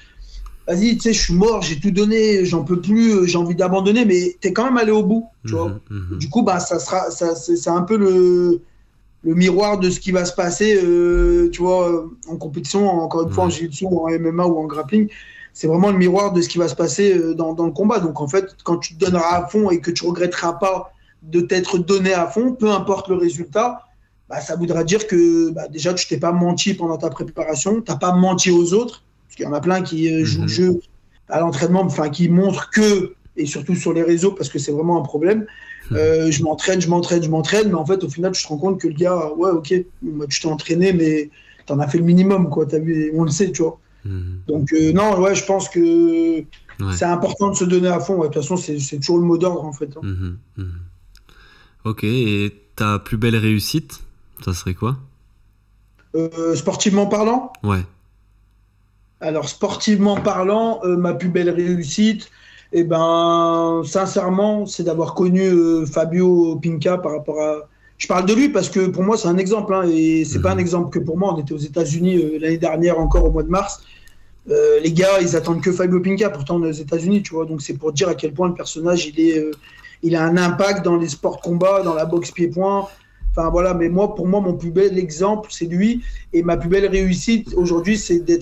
B: vas-y, tu sais, je suis mort, j'ai tout donné, j'en peux plus, j'ai envie d'abandonner. Mais tu es quand même allé au bout. Tu vois. Du coup, bah, c'est un peu le miroir de ce qui va se passer, tu vois, en compétition, encore une fois, en jiu-jitsu, en MMA ou en grappling. C'est vraiment le miroir de ce qui va se passer dans le combat. Donc, en fait, quand tu te donneras à fond et que tu regretteras pas de t'être donné à fond, peu importe le résultat, bah, ça voudra dire que bah, déjà, tu t'es pas menti pendant ta préparation, tu n'as pas menti aux autres, parce qu'il y en a plein qui jouent le jeu à l'entraînement, enfin, qui montrent que, et surtout sur les réseaux, parce que c'est vraiment un problème, je m'entraîne, mais en fait, au final, tu te rends compte que le gars, ouais, ok, bah, tu t'es entraîné, mais tu en as fait le minimum, quoi, t'as vu, on le sait, tu vois. Donc, non, ouais, je pense que c'est important de se donner à fond. Ouais. De toute façon, c'est toujours le mot d'ordre, en fait. Hein.
A: Ok, et ta plus belle réussite, ça serait quoi?
B: Sportivement parlant?
A: Ouais.
B: Alors, sportivement parlant, ma plus belle réussite, eh ben, sincèrement, c'est d'avoir connu Fabio Pinca par rapport à... Je parle de lui parce que pour moi, c'est un exemple. Hein, et c'est pas un exemple que pour moi. On était aux États-Unis l'année dernière, encore au mois de mars. Les gars, ils attendent que Fabio Pinca. Pourtant, on est aux États-Unis, tu vois. Donc, c'est pour dire à quel point le personnage, il a un impact dans les sports de combat, dans la boxe pied-point. Enfin, voilà. Mais moi, pour moi, mon plus bel exemple, c'est lui. Et ma plus belle réussite aujourd'hui, c'est de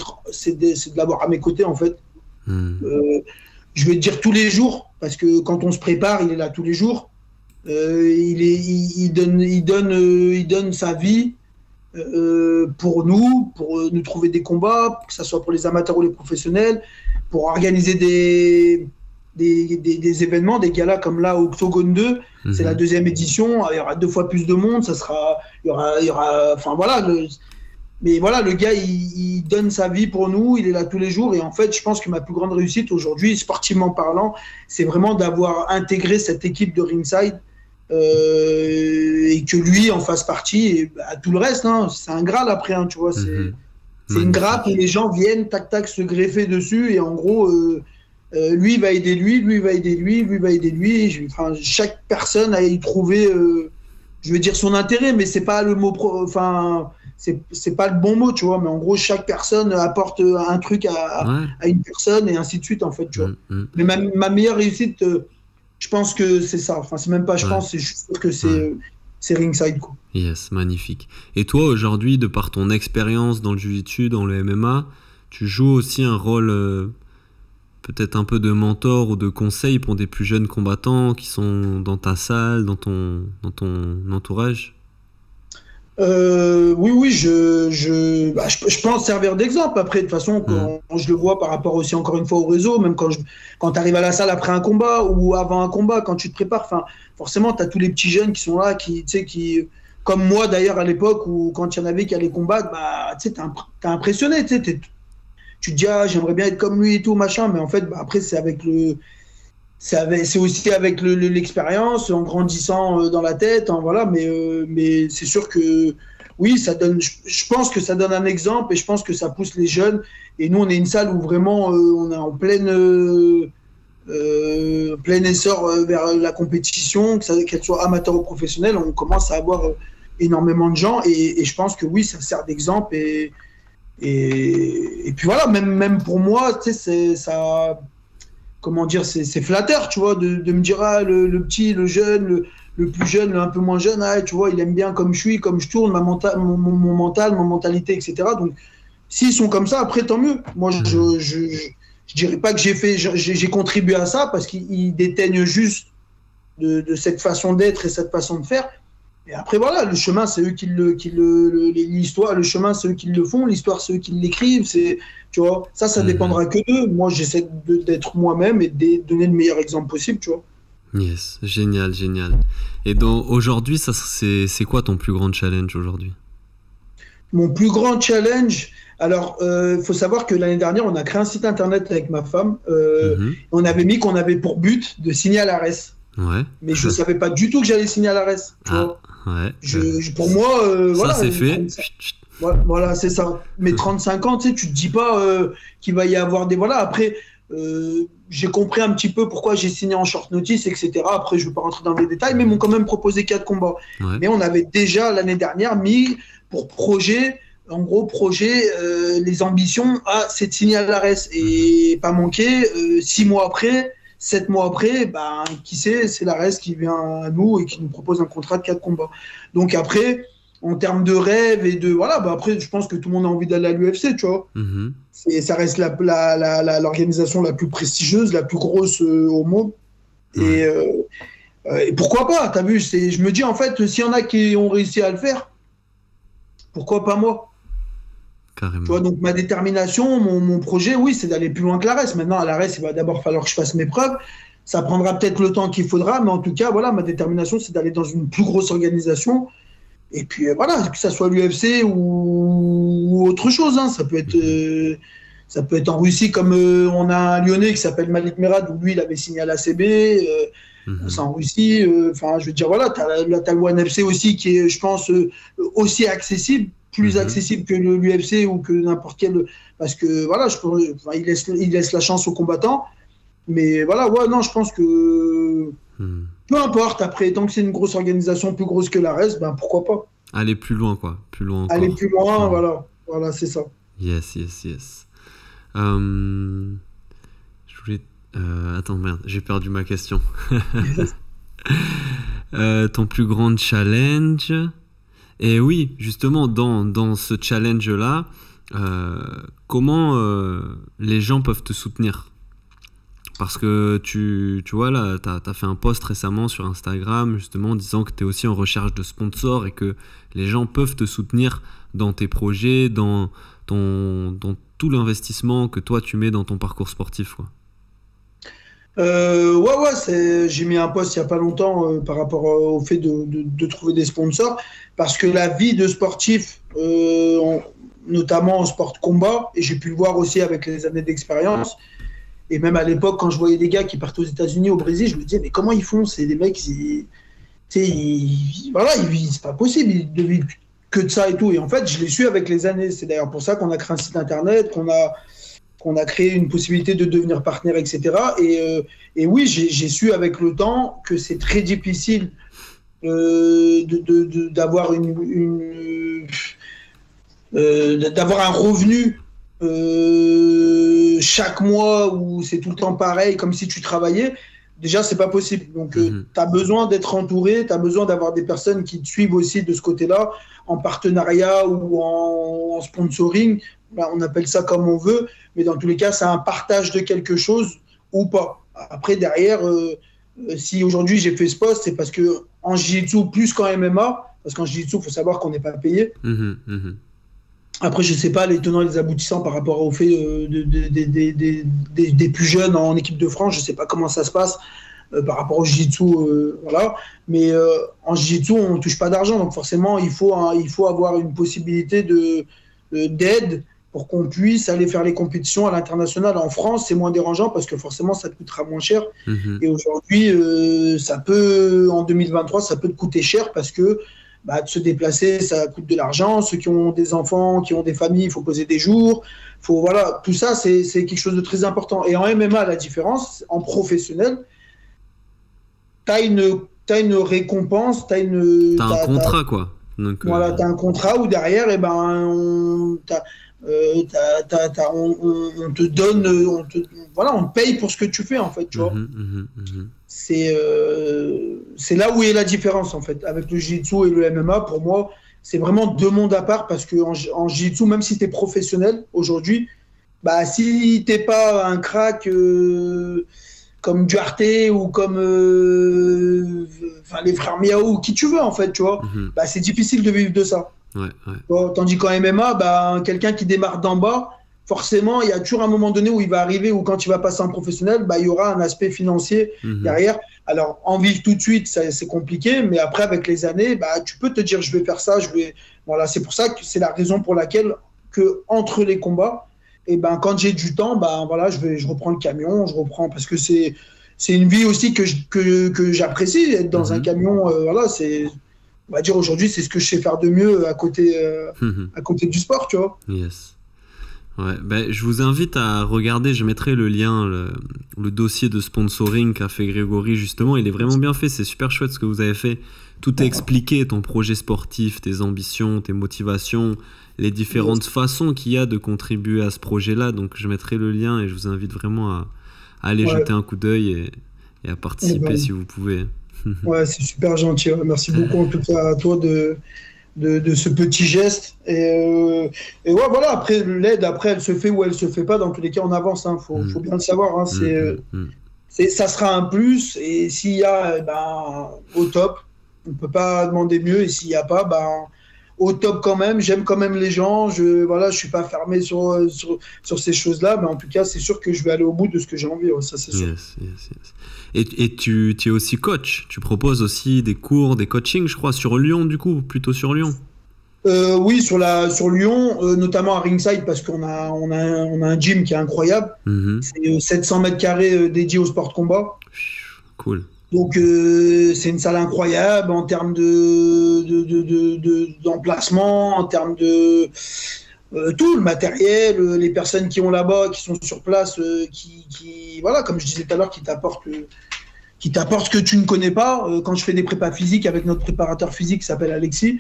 B: l'avoir à mes côtés, en fait. Je vais te dire tous les jours, parce que quand on se prépare, il est là tous les jours. Il donne sa vie pour nous trouver des combats, que ce soit pour les amateurs ou les professionnels, pour organiser des événements, des galas comme là, Octogone 2, c'est la 2e édition, il y aura 2 fois plus de monde, il y aura, enfin voilà, mais voilà, le gars, il donne sa vie pour nous, il est là tous les jours, et en fait, je pense que ma plus grande réussite aujourd'hui, sportivement parlant, c'est vraiment d'avoir intégré cette équipe de Ringside, et que lui en fasse partie, et bah, tout le reste, hein, c'est un Graal après, hein, tu vois, c'est une grappe où les gens viennent, tac tac, se greffer dessus, et en gros, lui va aider lui va aider lui va aider lui, enfin, chaque personne a y trouvé, je veux dire son intérêt, mais c'est pas le mot, enfin, c'est pas le bon mot, tu vois, mais en gros, chaque personne apporte un truc à une personne, et ainsi de suite, en fait, tu vois. Mais ma meilleure réussite, je pense que c'est ça. Enfin, c'est même pas, je pense, c'est juste que c'est Ringside, quoi.
A: Yes, magnifique. Et toi, aujourd'hui, de par ton expérience dans le Jiu-Jitsu, dans le MMA, tu joues aussi un rôle peut-être un peu de mentor ou de conseil pour des plus jeunes combattants qui sont dans ta salle, dans ton entourage?
B: Oui, je peux en servir d'exemple. Après, de toute façon, quand je le vois par rapport aussi, encore une fois, au réseau, même quand tu arrives à la salle après un combat ou avant un combat, quand tu te prépares, forcément, tu as tous les petits jeunes qui sont là, qui, comme moi d'ailleurs à l'époque, où quand il y en avait qui allaient combattre, bah, t'es impressionné. Tu te dis, ah, j'aimerais bien être comme lui et tout, machin, mais en fait, bah, après, c'est aussi avec l'expérience, en grandissant dans la tête, hein, voilà, mais c'est sûr que oui, ça donne, je pense que ça donne un exemple, et je pense que ça pousse les jeunes. Et nous, on est une salle où vraiment on est en plein essor vers la compétition, qu'elle soit amateur ou professionnelle. On commence à avoir énormément de gens, et je pense que oui, ça sert d'exemple, et puis voilà, même pour moi, tu sais, ça, comment dire, c'est flatteur, tu vois, de me dire, ah, le petit, le jeune, le plus jeune, le un peu moins jeune, ah, tu vois, il aime bien comme je suis, comme je tourne, mon mental, ma mentalité, etc. Donc, S'ils sont comme ça, après, tant mieux. Moi, je dirais pas que j'ai contribué à ça parce qu'ils déteignent juste de cette façon d'être et cette façon de faire. Et après, voilà, le chemin, c'est eux l'histoire, le chemin, c'est eux qui le font, l'histoire, c'est eux qui l'écrivent. Tu vois, ça dépendra que d'eux. Moi, j'essaie d'être moi-même et de donner le meilleur exemple possible, tu vois.
A: Yes, génial. Et donc, aujourd'hui, c'est quoi ton plus grand challenge aujourd'hui?
B: Mon plus grand challenge, alors, faut savoir que l'année dernière, on a créé un site internet avec ma femme. On avait mis qu'on avait pour but de signer à l'ARES.
A: Ouais.
B: Mais je ne savais pas du tout que j'allais signer à l'ARES.
A: Ouais.
B: Pour moi,
A: ça,
B: voilà.
A: C'est fait.
B: Voilà, c'est ça. Mais 35 ans, tu ne te dis pas qu'il va y avoir des. Voilà, après, j'ai compris un petit peu pourquoi j'ai signé en short notice, etc. Après, je ne vais pas rentrer dans les détails, mais ils m'ont quand même proposé 4 combats.
A: Ouais.
B: Mais on avait déjà, l'année dernière, mis pour projet. En gros, les ambitions, c'est de signer à l'ARES et pas manquer. 6 mois après, 7 mois après, qui sait, c'est l'ARES qui vient à nous et qui nous propose un contrat de 4 combats. Donc après, en termes de rêve et de... Voilà, après, je pense que tout le monde a envie d'aller à l'UFC, tu vois. Et ça reste l'organisation la plus prestigieuse, la plus grosse au monde. Et pourquoi pas, t'as vu, je me dis, en fait, s'il y en a qui ont réussi à le faire, pourquoi pas moi?
A: Carrément.
B: Tu vois, donc ma détermination, mon projet, oui, c'est d'aller plus loin que l'ARES. Maintenant, à l'ARES, il va d'abord falloir que je fasse mes preuves. Ça prendra peut-être le temps qu'il faudra, mais en tout cas, voilà, ma détermination, c'est d'aller dans une plus grosse organisation. Et puis voilà, que ça soit l'UFC ou autre chose. Hein. Ça peut être en Russie, comme on a un Lyonnais qui s'appelle Malik Merad, où lui, il avait signé à l'ACB. C'est en Russie. Enfin, je veux dire, voilà, t'as le ONE FC aussi, qui est, je pense, aussi accessible. Plus accessible que l'UFC ou que n'importe quel, parce que voilà, il laisse la chance aux combattants, mais voilà, ouais, non, je pense que peu importe, après, tant que c'est une grosse organisation plus grosse que l'ARES, pourquoi pas
A: aller plus loin, quoi, plus loin encore.
B: Aller plus loin, voilà, c'est ça.
A: Yes. Je voulais attends, merde, j'ai perdu ma question. Ton plus grand challenge. Et oui, justement, dans ce challenge-là, comment les gens peuvent te soutenir? Parce que tu vois, là, tu as fait un post récemment sur Instagram, justement, disant que tu es aussi en recherche de sponsors et que les gens peuvent te soutenir dans tes projets, dans tout l'investissement que toi, tu mets dans ton parcours sportif, quoi.
B: J'ai mis un post il n'y a pas longtemps par rapport au fait de trouver des sponsors, parce que la vie de sportif, notamment en sport de combat, et j'ai pu le voir aussi avec les années d'expérience, et même à l'époque quand je voyais des gars qui partent aux États-Unis, au Brésil, je me disais mais comment ils font? C'est des mecs, c'est pas possible, ils ne vivent que de ça et tout. Et en fait, je l'ai su avec les années. C'est d'ailleurs pour ça qu'on a créé un site internet, qu'on a créé une possibilité de devenir partenaire, etc. Et oui, j'ai su avec le temps que c'est très difficile d'avoir d'avoir un revenu chaque mois où c'est tout le temps pareil, comme si tu travaillais. Déjà, c'est pas possible. Donc, tu as besoin d'être entouré, tu as besoin d'avoir des personnes qui te suivent aussi de ce côté-là, en partenariat ou en sponsoring. On appelle ça comme on veut, mais dans tous les cas, c'est un partage de quelque chose ou pas. Après, derrière, si aujourd'hui j'ai fait ce poste, c'est parce que en jiu-jitsu plus qu'en MMA, parce qu'en jiu-jitsu, il faut savoir qu'on n'est pas payé. Après, je ne sais pas les tenants et les aboutissants par rapport au fait des plus jeunes en équipe de France. Je ne sais pas comment ça se passe par rapport au jiu-jitsu. Voilà. Mais en jiu-jitsu, on ne touche pas d'argent. Donc forcément, il faut avoir une possibilité d'aide pour qu'on puisse aller faire les compétitions à l'international. En France, c'est moins dérangeant parce que forcément, ça te coûtera moins cher. Et aujourd'hui, en 2023, ça peut te coûter cher parce que de se déplacer, ça coûte de l'argent. Ceux qui ont des enfants, qui ont des familles, il faut poser des jours. Voilà, tout ça, c'est quelque chose de très important. Et en MMA, la différence, en professionnel, tu as une récompense, tu as
A: un contrat, quoi. Donc,
B: voilà, tu as un contrat où derrière, on te donne, on te paye pour ce que tu fais, en fait, tu vois. C'est là où est la différence, en fait, avec le jiu-jitsu et le MMA. Pour moi, c'est vraiment deux mondes à part parce qu'en jiu-jitsu, même si tu es professionnel aujourd'hui, bah, si tu n'es pas un crack comme Duarte ou comme les frères Miao ou qui tu veux, en fait, tu vois, bah, c'est difficile de vivre de ça. Bon, tandis qu'en MMA, bah, quelqu'un qui démarre d'en bas, forcément, il y a toujours un moment donné où il va arriver, où quand il va passer en professionnel, bah, il y aura un aspect financier derrière. Alors, en vivre tout de suite, c'est compliqué, mais après, avec les années, bah, tu peux te dire, je vais faire ça, Voilà, c'est pour ça que c'est la raison pour laquelle, entre les combats, et ben, quand j'ai du temps, bah, voilà, je reprends le camion, parce que c'est une vie aussi que j'apprécie, être dans un camion, voilà, on va dire aujourd'hui, c'est ce que je sais faire de mieux à côté du sport, tu vois.
A: Yes. Ouais, ben, je vous invite à regarder, je mettrai le lien, le dossier de sponsoring qu'a fait Grégory justement, il est vraiment bien fait, c'est super chouette ce que vous avez fait, tout est expliqué, ton projet sportif, tes ambitions, tes motivations, les différentes façons qu'il y a de contribuer à ce projet-là, donc je mettrai le lien et je vous invite vraiment à aller jeter un coup d'œil et à participer si vous pouvez.
B: Ouais, c'est super gentil, merci beaucoup en tout cas à toi de ce petit geste et ouais, voilà, après l'aide, elle se fait ou elle se fait pas, dans tous les cas on avance, faut bien le savoir, ça sera un plus, et s'il y a, ben, au top, on peut pas demander mieux, et s'il y a pas, ben, au top quand même, j'aime quand même les gens, je suis pas fermé sur ces choses-là, mais en tout cas c'est sûr que je vais aller au bout de ce que j'ai envie, ça c'est sûr.
A: Yes. Et tu es aussi coach, tu proposes aussi des cours, des coachings, je crois, sur Lyon du coup, plutôt sur Lyon.
B: Oui, sur Lyon, notamment à Ringside, parce qu'on a un gym qui est incroyable. C'est 700 mètres carrés dédiés au sport de combat.
A: Cool.
B: Donc c'est une salle incroyable en termes d'emplacement, en termes de tout le matériel, les personnes qui ont là-bas, qui sont sur place, voilà, comme je disais tout à l'heure, qui t'apportent ce que tu ne connais pas. Quand je fais des prépas physiques avec notre préparateur physique qui s'appelle Alexis,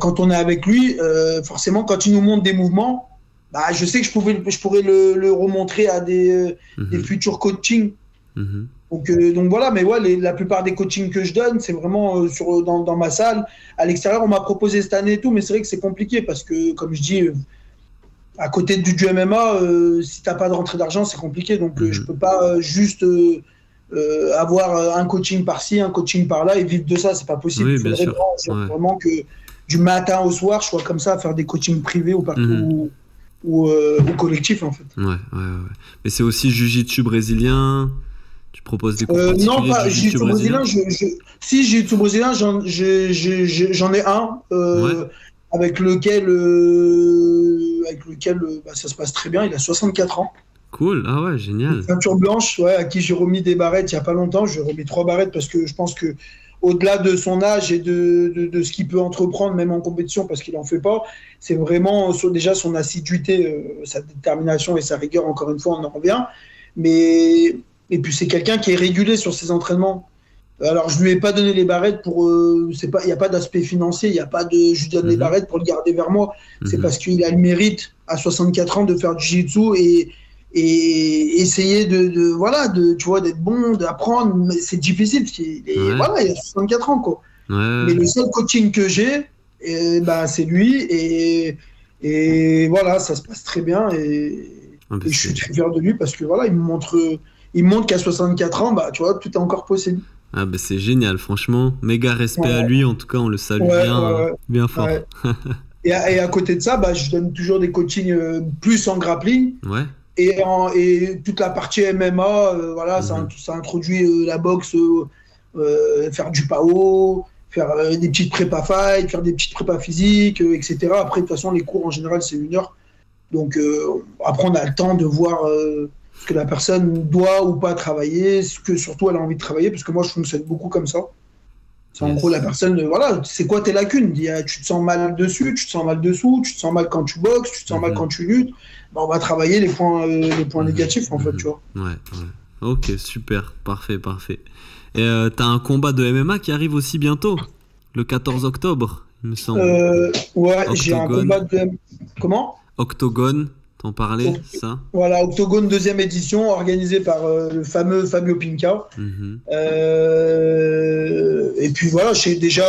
B: quand on est avec lui, forcément, quand il nous montre des mouvements, bah, je sais que je pourrais le remontrer à des futurs coachings. Donc voilà, mais ouais, la plupart des coachings que je donne, c'est vraiment dans ma salle. À l'extérieur, on m'a proposé cette année et tout, mais c'est vrai que c'est compliqué parce que, comme je dis, à côté du MMA, si tu n'as pas de rentrée d'argent, c'est compliqué. Donc je ne peux pas juste avoir un coaching par-ci, un coaching par-là et vivre de ça, c'est pas possible.
A: Oui, bien sûr.
B: Vraiment que du matin au soir, je sois comme ça à faire des coachings privés ou partout ou collectifs, en fait.
A: Ouais. Mais c'est aussi jiu-jitsu brésilien. Tu proposes des cours particuliers?
B: Non, pas jiu-jitsu brésilien. Si jiu-jitsu brésilien, j'en ai un avec lequel ça se passe très bien. Il a 64 ans.
A: Cool, ah ouais, génial.
B: Une ceinture blanche, à qui j'ai remis des barrettes il n'y a pas longtemps. J'ai remis 3 barrettes parce que je pense que au-delà de son âge et de ce qu'il peut entreprendre, même en compétition, parce qu'il n'en fait pas, c'est vraiment déjà son assiduité, sa détermination et sa rigueur, encore une fois, on en revient. Et puis c'est quelqu'un qui est régulé sur ses entraînements. Alors je lui ai pas donné les barrettes il n'y a pas d'aspect financier, il y a pas de je lui donne les barrettes pour le garder vers moi. C'est parce qu'il a le mérite à 64 ans de faire du jiu-jitsu et essayer tu vois, d'être bon, d'apprendre, mais c'est difficile parce voilà, il a 64 ans quoi. Mais le seul coaching que j'ai, c'est lui et voilà, ça se passe très bien et je suis très fier de lui parce que voilà, il me montre qu'à 64 ans, tu vois, tout est encore possible.
A: Ah c'est génial, franchement, méga respect à lui, en tout cas on le salue bien fort.
B: Et à côté de ça, je donne toujours des coachings plus en grappling. Et toute la partie MMA, voilà, ça introduit la boxe, faire du PAO, faire des petites prépas fight, faire des petites prépas physiques, etc. Après, de toute façon, les cours en général, c'est 1 heure. Donc après, on a le temps de voir ce que la personne doit ou pas travailler, ce que surtout elle a envie de travailler, parce que moi, je fonctionne beaucoup comme ça. C'est en gros la personne, voilà, c'est quoi tes lacunes? Tu te sens mal dessus, tu te sens mal dessous, tu te sens mal quand tu boxes, tu te sens mal quand tu luttes. On va travailler les points négatifs, en fait, tu vois.
A: Ouais. Ok, super, parfait. Et t'as un combat de MMA qui arrive aussi bientôt, le 14 octobre, il me semble.
B: J'ai un combat de... Comment?
A: Octogone, t'en parlais, ça? Voilà,
B: Octogone 2e édition, organisée par le fameux Fabio Pinca. Et puis voilà, j'ai déjà...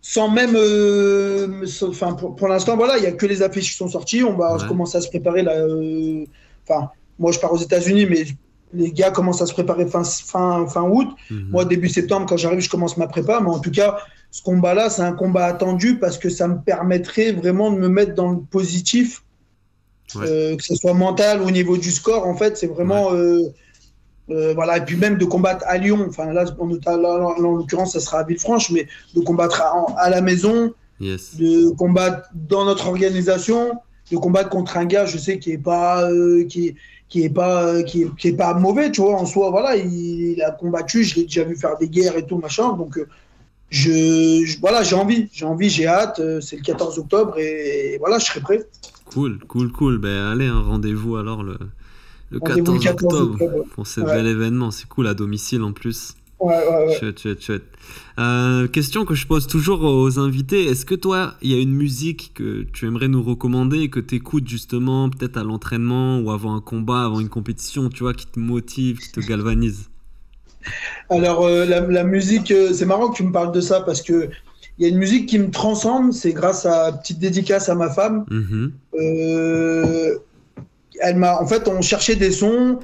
B: sans même, enfin pour l'instant voilà, il y a que les affiches qui sont sorties. On va commencer à se préparer là. Enfin, moi je pars aux États-Unis, mais les gars commencent à se préparer fin août. Moi début septembre, quand j'arrive, je commence ma prépa. Mais en tout cas, ce combat-là, c'est un combat attendu parce que ça me permettrait vraiment de me mettre dans le positif, que ce soit mental ou au niveau du score. En fait, c'est vraiment voilà, et puis même de combattre à Lyon, enfin là en l'occurrence ça sera à Villefranche, mais de combattre à la maison, de combattre dans notre organisation, de combattre contre un gars, je sais qui est pas mauvais, tu vois, en soi, voilà, il a combattu, je l'ai déjà vu faire des guerres et tout machin, donc voilà, j'ai envie, j'ai hâte, c'est le 14 octobre et voilà, je serai prêt.
A: Cool. Ben allez, un rendez-vous alors le 14 octobre pour ce bel événement. C'est cool, à domicile en plus.
B: Ouais.
A: Chouette. Question que je pose toujours aux invités. Est-ce que toi, il y a une musique que tu aimerais nous recommander, que tu écoutes justement peut-être à l'entraînement ou avant un combat, avant une compétition, tu vois, qui te motive, qui te galvanise?
B: Alors, la musique, c'est marrant que tu me parles de ça parce que il y a une musique qui me transcende, c'est grâce à petite dédicace à ma femme. En fait, on cherchait des sons.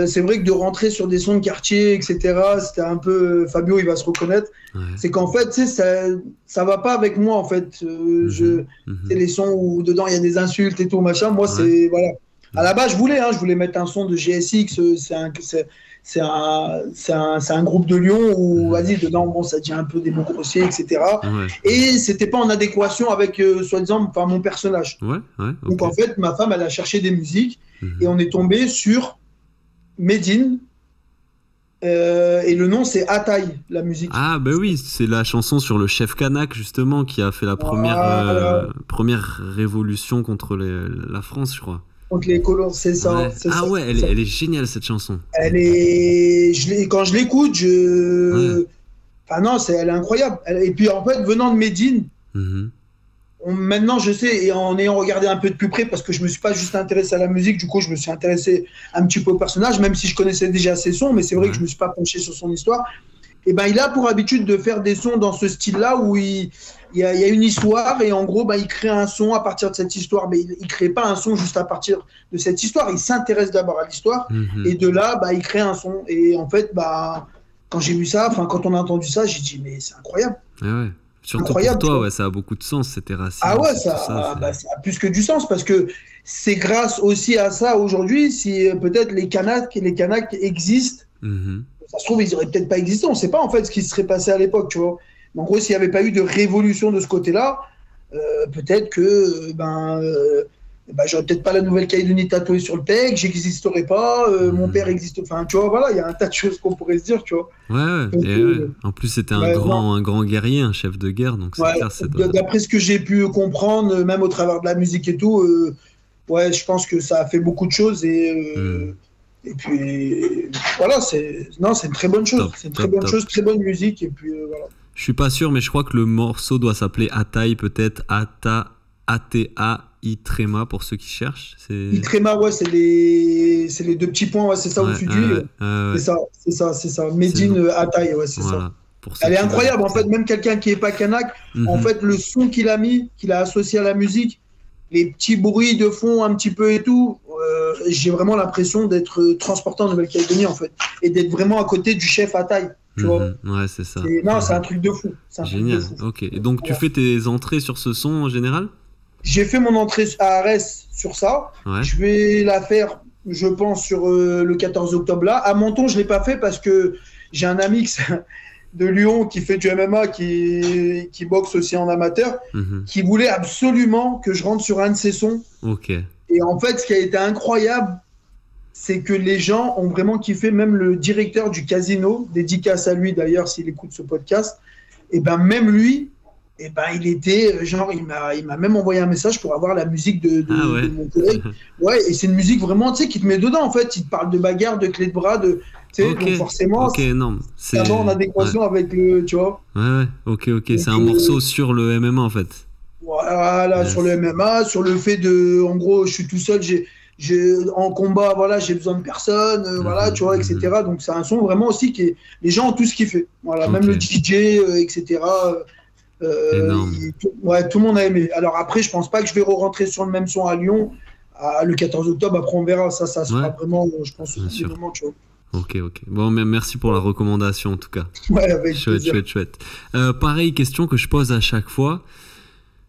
B: C'est vrai que de rentrer sur des sons de quartier, etc., c'était un peu. Fabio, il va se reconnaître. C'est qu'en fait, tu sais, ça va pas avec moi, en fait. C'est les sons où dedans il y a des insultes et tout, machin. Moi, c'est. Voilà. À la base, je voulais mettre un son de GSX. C'est un groupe de Lyon où, vas-y, dedans, bon, ça dit un peu des mots grossiers, etc. Et c'était pas en adéquation avec, soi-disant, mon personnage.
A: Okay.
B: Donc, en fait, ma femme, elle a cherché des musiques et on est tombé sur Medine. Et le nom, c'est Ataï, la musique.
A: Ah, ben oui, c'est la chanson sur le chef Kanak, justement, qui a fait la première révolution contre la France, je crois.
B: Contre les colons, c'est ça.
A: Elle est géniale cette chanson.
B: Quand je l'écoute, enfin non, elle est incroyable. Et puis en fait, venant de Medine, maintenant je sais, et en ayant regardé un peu de plus près, parce que je me suis pas juste intéressé à la musique, du coup je me suis intéressé un petit peu au personnage, même si je connaissais déjà ses sons, mais c'est vrai que je me suis pas penché sur son histoire. Et ben il a pour habitude de faire des sons dans ce style-là où il y a une histoire et en gros il crée un son à partir de cette histoire, mais il crée pas un son juste à partir de cette histoire, il s'intéresse d'abord à l'histoire et de là il crée un son. Et en fait quand j'ai vu ça, quand on a entendu ça, j'ai dit mais c'est incroyable.
A: Ouais. Surtout incroyable, pour toi, ça a beaucoup de sens, c'était raciste.
B: Ah ouais, ça a plus que du sens parce que c'est grâce aussi à ça aujourd'hui si peut-être les Kanaks existent. Ça se trouve, ils n'auraient peut-être pas existé. On ne sait pas en fait ce qui se serait passé à l'époque, tu vois. Mais en gros, s'il n'y avait pas eu de révolution de ce côté-là, peut-être que j'aurais peut-être pas la Nouvelle-Calédonie tatouée sur le pec, j'existerais pas, mon père existe. Enfin, tu vois, voilà, il y a un tas de choses qu'on pourrait se dire, tu vois.
A: Ouais. En plus, c'était un grand guerrier, un chef de guerre, donc c'est clair.
B: D'après ce que j'ai pu comprendre, même au travers de la musique et tout, je pense que ça a fait beaucoup de choses et puis voilà, c'est une très bonne chose. C'est une très bonne chose, très bonne musique. Et puis voilà.
A: Je suis pas sûr, mais je crois que le morceau doit s'appeler Ataï, peut-être A-T-A Itrema pour ceux qui cherchent.
B: Itrema, c'est les deux petits points, c'est ça au-dessus du. C'est ça. Medine Ataï, c'est ça. Elle est incroyable, en fait, même quelqu'un qui n'est pas kanak, en fait, le son qu'il a associé à la musique, les petits bruits de fond un petit peu et tout, j'ai vraiment l'impression d'être transporté en Nouvelle-Calédonie en fait et d'être vraiment à côté du chef Ataï, tu vois.
A: Ouais, c'est ça.
B: C'est un truc de fou.
A: Génial. Ok. Et donc tu fais tes entrées sur ce son en général?
B: J'ai fait mon entrée à Arès sur ça. Je vais la faire, je pense, sur le 14 octobre là. À Menton, je l'ai pas fait parce que j'ai un ami de Lyon qui fait du MMA, qui boxe aussi en amateur, qui voulait absolument que je rentre sur un de ses sons.
A: Ok.
B: Et en fait, ce qui a été incroyable, c'est que les gens ont vraiment kiffé, même le directeur du casino, dédicace à lui d'ailleurs s'il écoute ce podcast, et ben même lui, et ben il était genre, il m'a même envoyé un message pour avoir la musique de mon collègue. Ouais, et c'est une musique vraiment, tu sais, qui te met dedans en fait. Il te parle de bagarre, de clé de bras, tu sais, donc forcément, c'est en adéquation avec le, tu vois.
A: Ouais, ok, c'est un morceau sur le MMA en fait.
B: Voilà, sur le MMA, sur le fait de, en gros, je suis tout seul, en combat, voilà, j'ai besoin de personne, voilà, tu vois, etc. Donc c'est un son vraiment aussi les gens ont tous kiffé. Voilà, même le DJ, etc.
A: Énorme.
B: Tout le monde a aimé. Alors après, je pense pas que je vais re-rentrer sur le même son à Lyon le 14 octobre. Après, on verra. Ça sera vraiment, je pense, au moment, tu vois.
A: Ok. Bon, merci pour la recommandation en tout cas.
B: Ouais, avec plaisir.
A: Chouette. Pareil, question que je pose à chaque fois.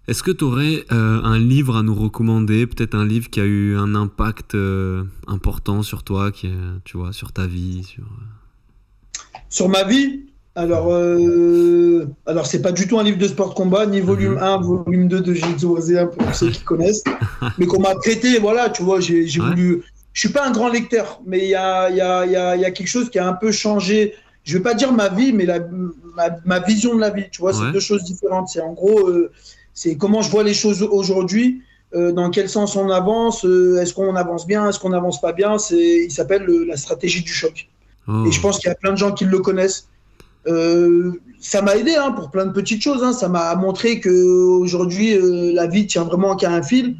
A: Est-ce que tu aurais un livre à nous recommander, peut-être un livre qui a eu un impact important sur toi, tu vois, sur ta vie,
B: sur ma vie? Alors c'est pas du tout un livre de sport de combat, ni volume 1, volume 2 de Jiu-Jitsu brésilien pour ceux qui connaissent, mais qu'on m'a prêté, voilà, tu vois, j'ai voulu. Je suis pas un grand lecteur, mais il y a quelque chose qui a un peu changé. Je vais pas dire ma vie, mais ma vision de la vie, tu vois, c'est deux choses différentes. C'est en gros, c'est comment je vois les choses aujourd'hui, dans quel sens on avance, est-ce qu'on avance bien, est-ce qu'on n'avance pas bien. Il s'appelle la stratégie du choc. Et je pense qu'il y a plein de gens qui le connaissent. Ça m'a aidé pour plein de petites choses. Ça m'a montré qu'aujourd'hui, la vie tient vraiment qu'à un fil.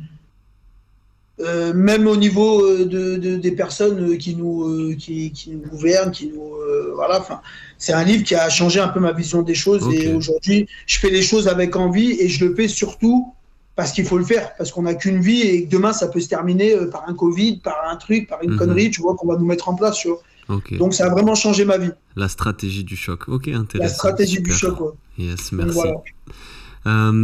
B: Même au niveau des personnes qui nous gouvernent, voilà. C'est un livre qui a changé un peu ma vision des choses. Et aujourd'hui, je fais les choses avec envie et je le fais surtout parce qu'il faut le faire, parce qu'on n'a qu'une vie et que demain, ça peut se terminer par un Covid, par un truc, par une connerie, tu vois, qu'on va nous mettre en place, tu vois. Donc ça a vraiment changé ma vie.
A: La stratégie du choc, ok, intéressant.
B: La stratégie du choc, ouais.
A: Yes, merci.
B: Voilà.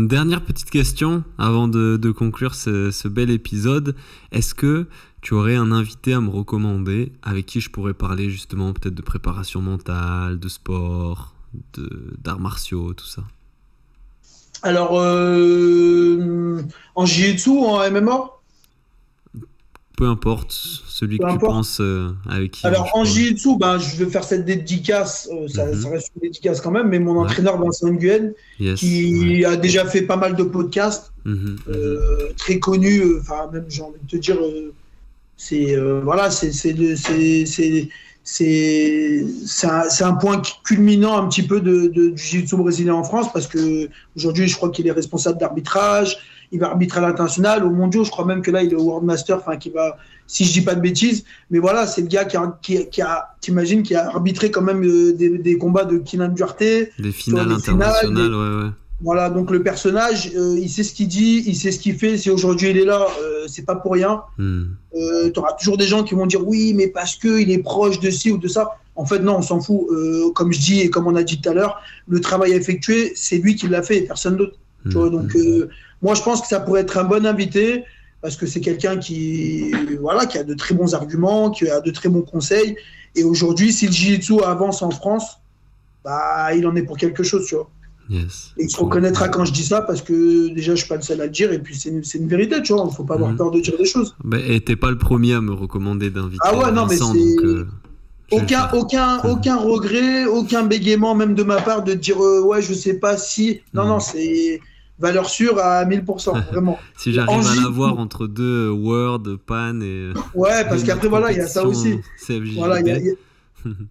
A: Dernière petite question avant de conclure ce bel épisode. Est-ce que tu aurais un invité à me recommander avec qui je pourrais parler justement peut-être de préparation mentale, de sport, d'arts martiaux, tout ça?
B: Alors, en Jiu-Jitsu ou en MMA?
A: Peu importe, celui que tu penses avec qui.
B: Alors, en Jiu-Jitsu, je vais faire cette dédicace, ça reste une dédicace quand même, mais mon entraîneur Vincent Nguyen, qui a déjà fait pas mal de podcasts, très connu, même j'ai envie de te dire, c'est un point culminant un petit peu du Jiu-Jitsu brésilien en France, parce qu'aujourd'hui, je crois qu'il est responsable d'arbitrage. Il va arbitrer à l'international, aux mondiaux. Je crois même que là, il est au World Master, qui va, si je dis pas de bêtises. Mais voilà, c'est le gars t'imagines, qui a arbitré quand même des combats de Kylian Duarte.
A: Des finales internationales, ouais.
B: Voilà, donc le personnage, il sait ce qu'il dit, il sait ce qu'il fait. Si aujourd'hui il est là, c'est pas pour rien. Tu auras toujours des gens qui vont dire oui, mais parce qu'il est proche de ci ou de ça. En fait, non, on s'en fout. Comme je dis et comme on a dit tout à l'heure, le travail effectué, c'est lui qui l'a fait et personne d'autre. Tu vois, donc, moi, je pense que ça pourrait être un bon invité parce que c'est quelqu'un qui a de très bons arguments, qui a de très bons conseils. Et aujourd'hui, si le Jiu-Jitsu avance en France, il en est pour quelque chose, tu vois.
A: Yes.
B: Et il se reconnaîtra quand je dis ça parce que déjà, je suis pas le seul à le dire et puis c'est une vérité, tu vois. Il ne faut pas avoir peur de dire des choses.
A: Et t'es pas le premier à me recommander d'inviter.
B: Ah ouais, non,
A: Vincent,
B: mais aucun regret, aucun bégaiement même de ma part de dire ouais, je sais pas si. Non, c'est valeur sûre à 1000%, vraiment.
A: Si j'arrive à l'avoir entre deux Word, Pan et.
B: Ouais, parce qu'après, voilà, il y a ça aussi. Voilà,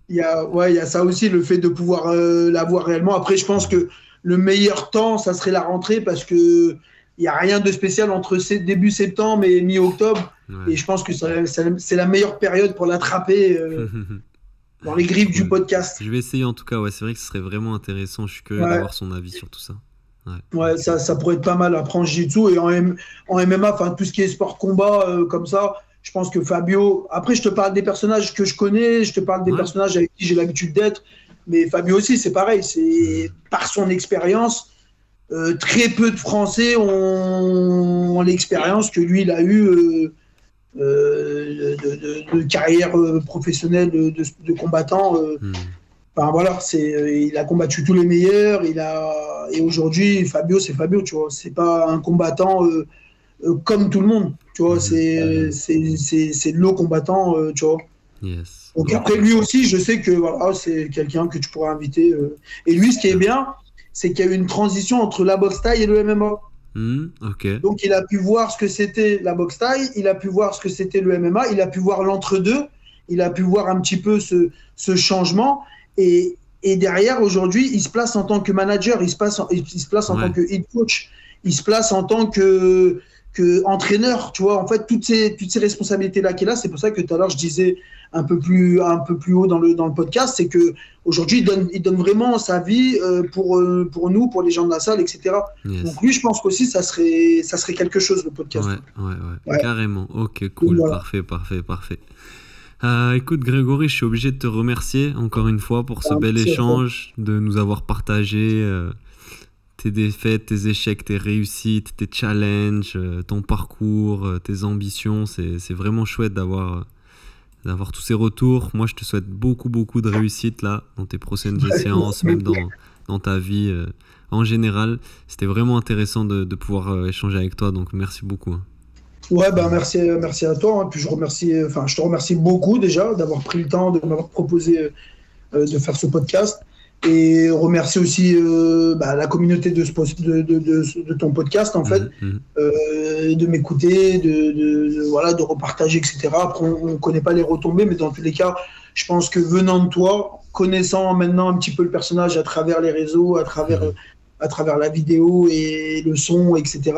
B: il y a ça aussi, le fait de pouvoir l'avoir réellement. Après, je pense que le meilleur temps, ça serait la rentrée parce que il n'y a rien de spécial entre début septembre et mi-octobre. Ouais. Et je pense que c'est la meilleure période pour l'attraper dans les griffes du podcast.
A: Je vais essayer en tout cas. Ouais, c'est vrai que ce serait vraiment intéressant. Je suis curieux d'avoir son avis sur tout ça.
B: Ouais, ça pourrait être pas mal à prendre Jiu-Jitsu et en MMA, tout ce qui est sport combat comme ça. Je pense que Fabio. Après, je te parle des personnages que je connais, je te parle des personnages avec qui j'ai l'habitude d'être. Mais Fabio aussi, c'est pareil. C'est par son expérience. Très peu de Français ont l'expérience que lui, il a eue de carrière professionnelle de combattant. Voilà, il a combattu tous les meilleurs. Et aujourd'hui, Fabio, c'est Fabio, tu vois. C'est pas un combattant comme tout le monde, tu vois. C'est le combattant, tu vois.
A: Yes.
B: Donc après, lui aussi, je sais que c'est quelqu'un que tu pourras inviter. Et lui, ce qui est bien, c'est qu'il y a eu une transition entre la boxe thaï et le MMA. Donc il a pu voir ce que c'était la boxe thaï, il a pu voir ce que c'était le MMA, il a pu voir l'entre-deux, il a pu voir un petit peu ce changement. Et derrière, aujourd'hui, il se place en tant que manager, il se place en tant que head coach, il se place en tant que que entraîneur, tu vois, en fait, toutes ces responsabilités-là qu'il a, c'est pour ça que tout à l'heure, je disais un peu plus haut dans le podcast, c'est qu'aujourd'hui, il donne vraiment sa vie pour nous, pour les gens de la salle, etc. Yes. Donc lui, je pense qu'aussi, ça serait quelque chose, le podcast.
A: Ouais. Carrément. Ok, cool, voilà. Parfait. Écoute, Grégory, je suis obligé de te remercier encore une fois pour ce bel échange, de nous avoir partagé tes défaites, tes échecs, tes réussites, tes challenges, ton parcours, tes ambitions. C'est vraiment chouette d'avoir tous ces retours. Moi, je te souhaite beaucoup de réussite là, dans tes prochaines séances, même dans ta vie en général. C'était vraiment intéressant de pouvoir échanger avec toi, donc merci beaucoup.
B: Ouais, merci à toi. Hein. Puis je te remercie beaucoup déjà d'avoir pris le temps de m'avoir proposé de faire ce podcast. Et remercie aussi la communauté de ton podcast, en fait, de m'écouter, de repartager, etc. Après, on ne connaît pas les retombées, mais dans tous les cas, je pense que venant de toi, connaissant maintenant un petit peu le personnage à travers les réseaux, à travers la vidéo et le son, etc.,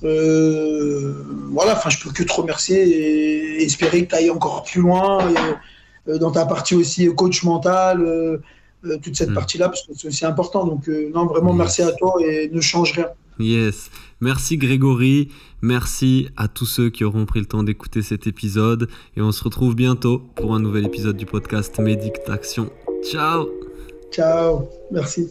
B: je peux que te remercier et espérer que tu ailles encore plus loin dans ta partie aussi coach mental, toute cette partie-là, parce que c'est aussi important. Donc, vraiment, merci à toi et ne change rien.
A: Yes. Merci Grégory. Merci à tous ceux qui auront pris le temps d'écouter cet épisode. Et on se retrouve bientôt pour un nouvel épisode du podcast Méditation. Ciao.
B: Ciao. Merci.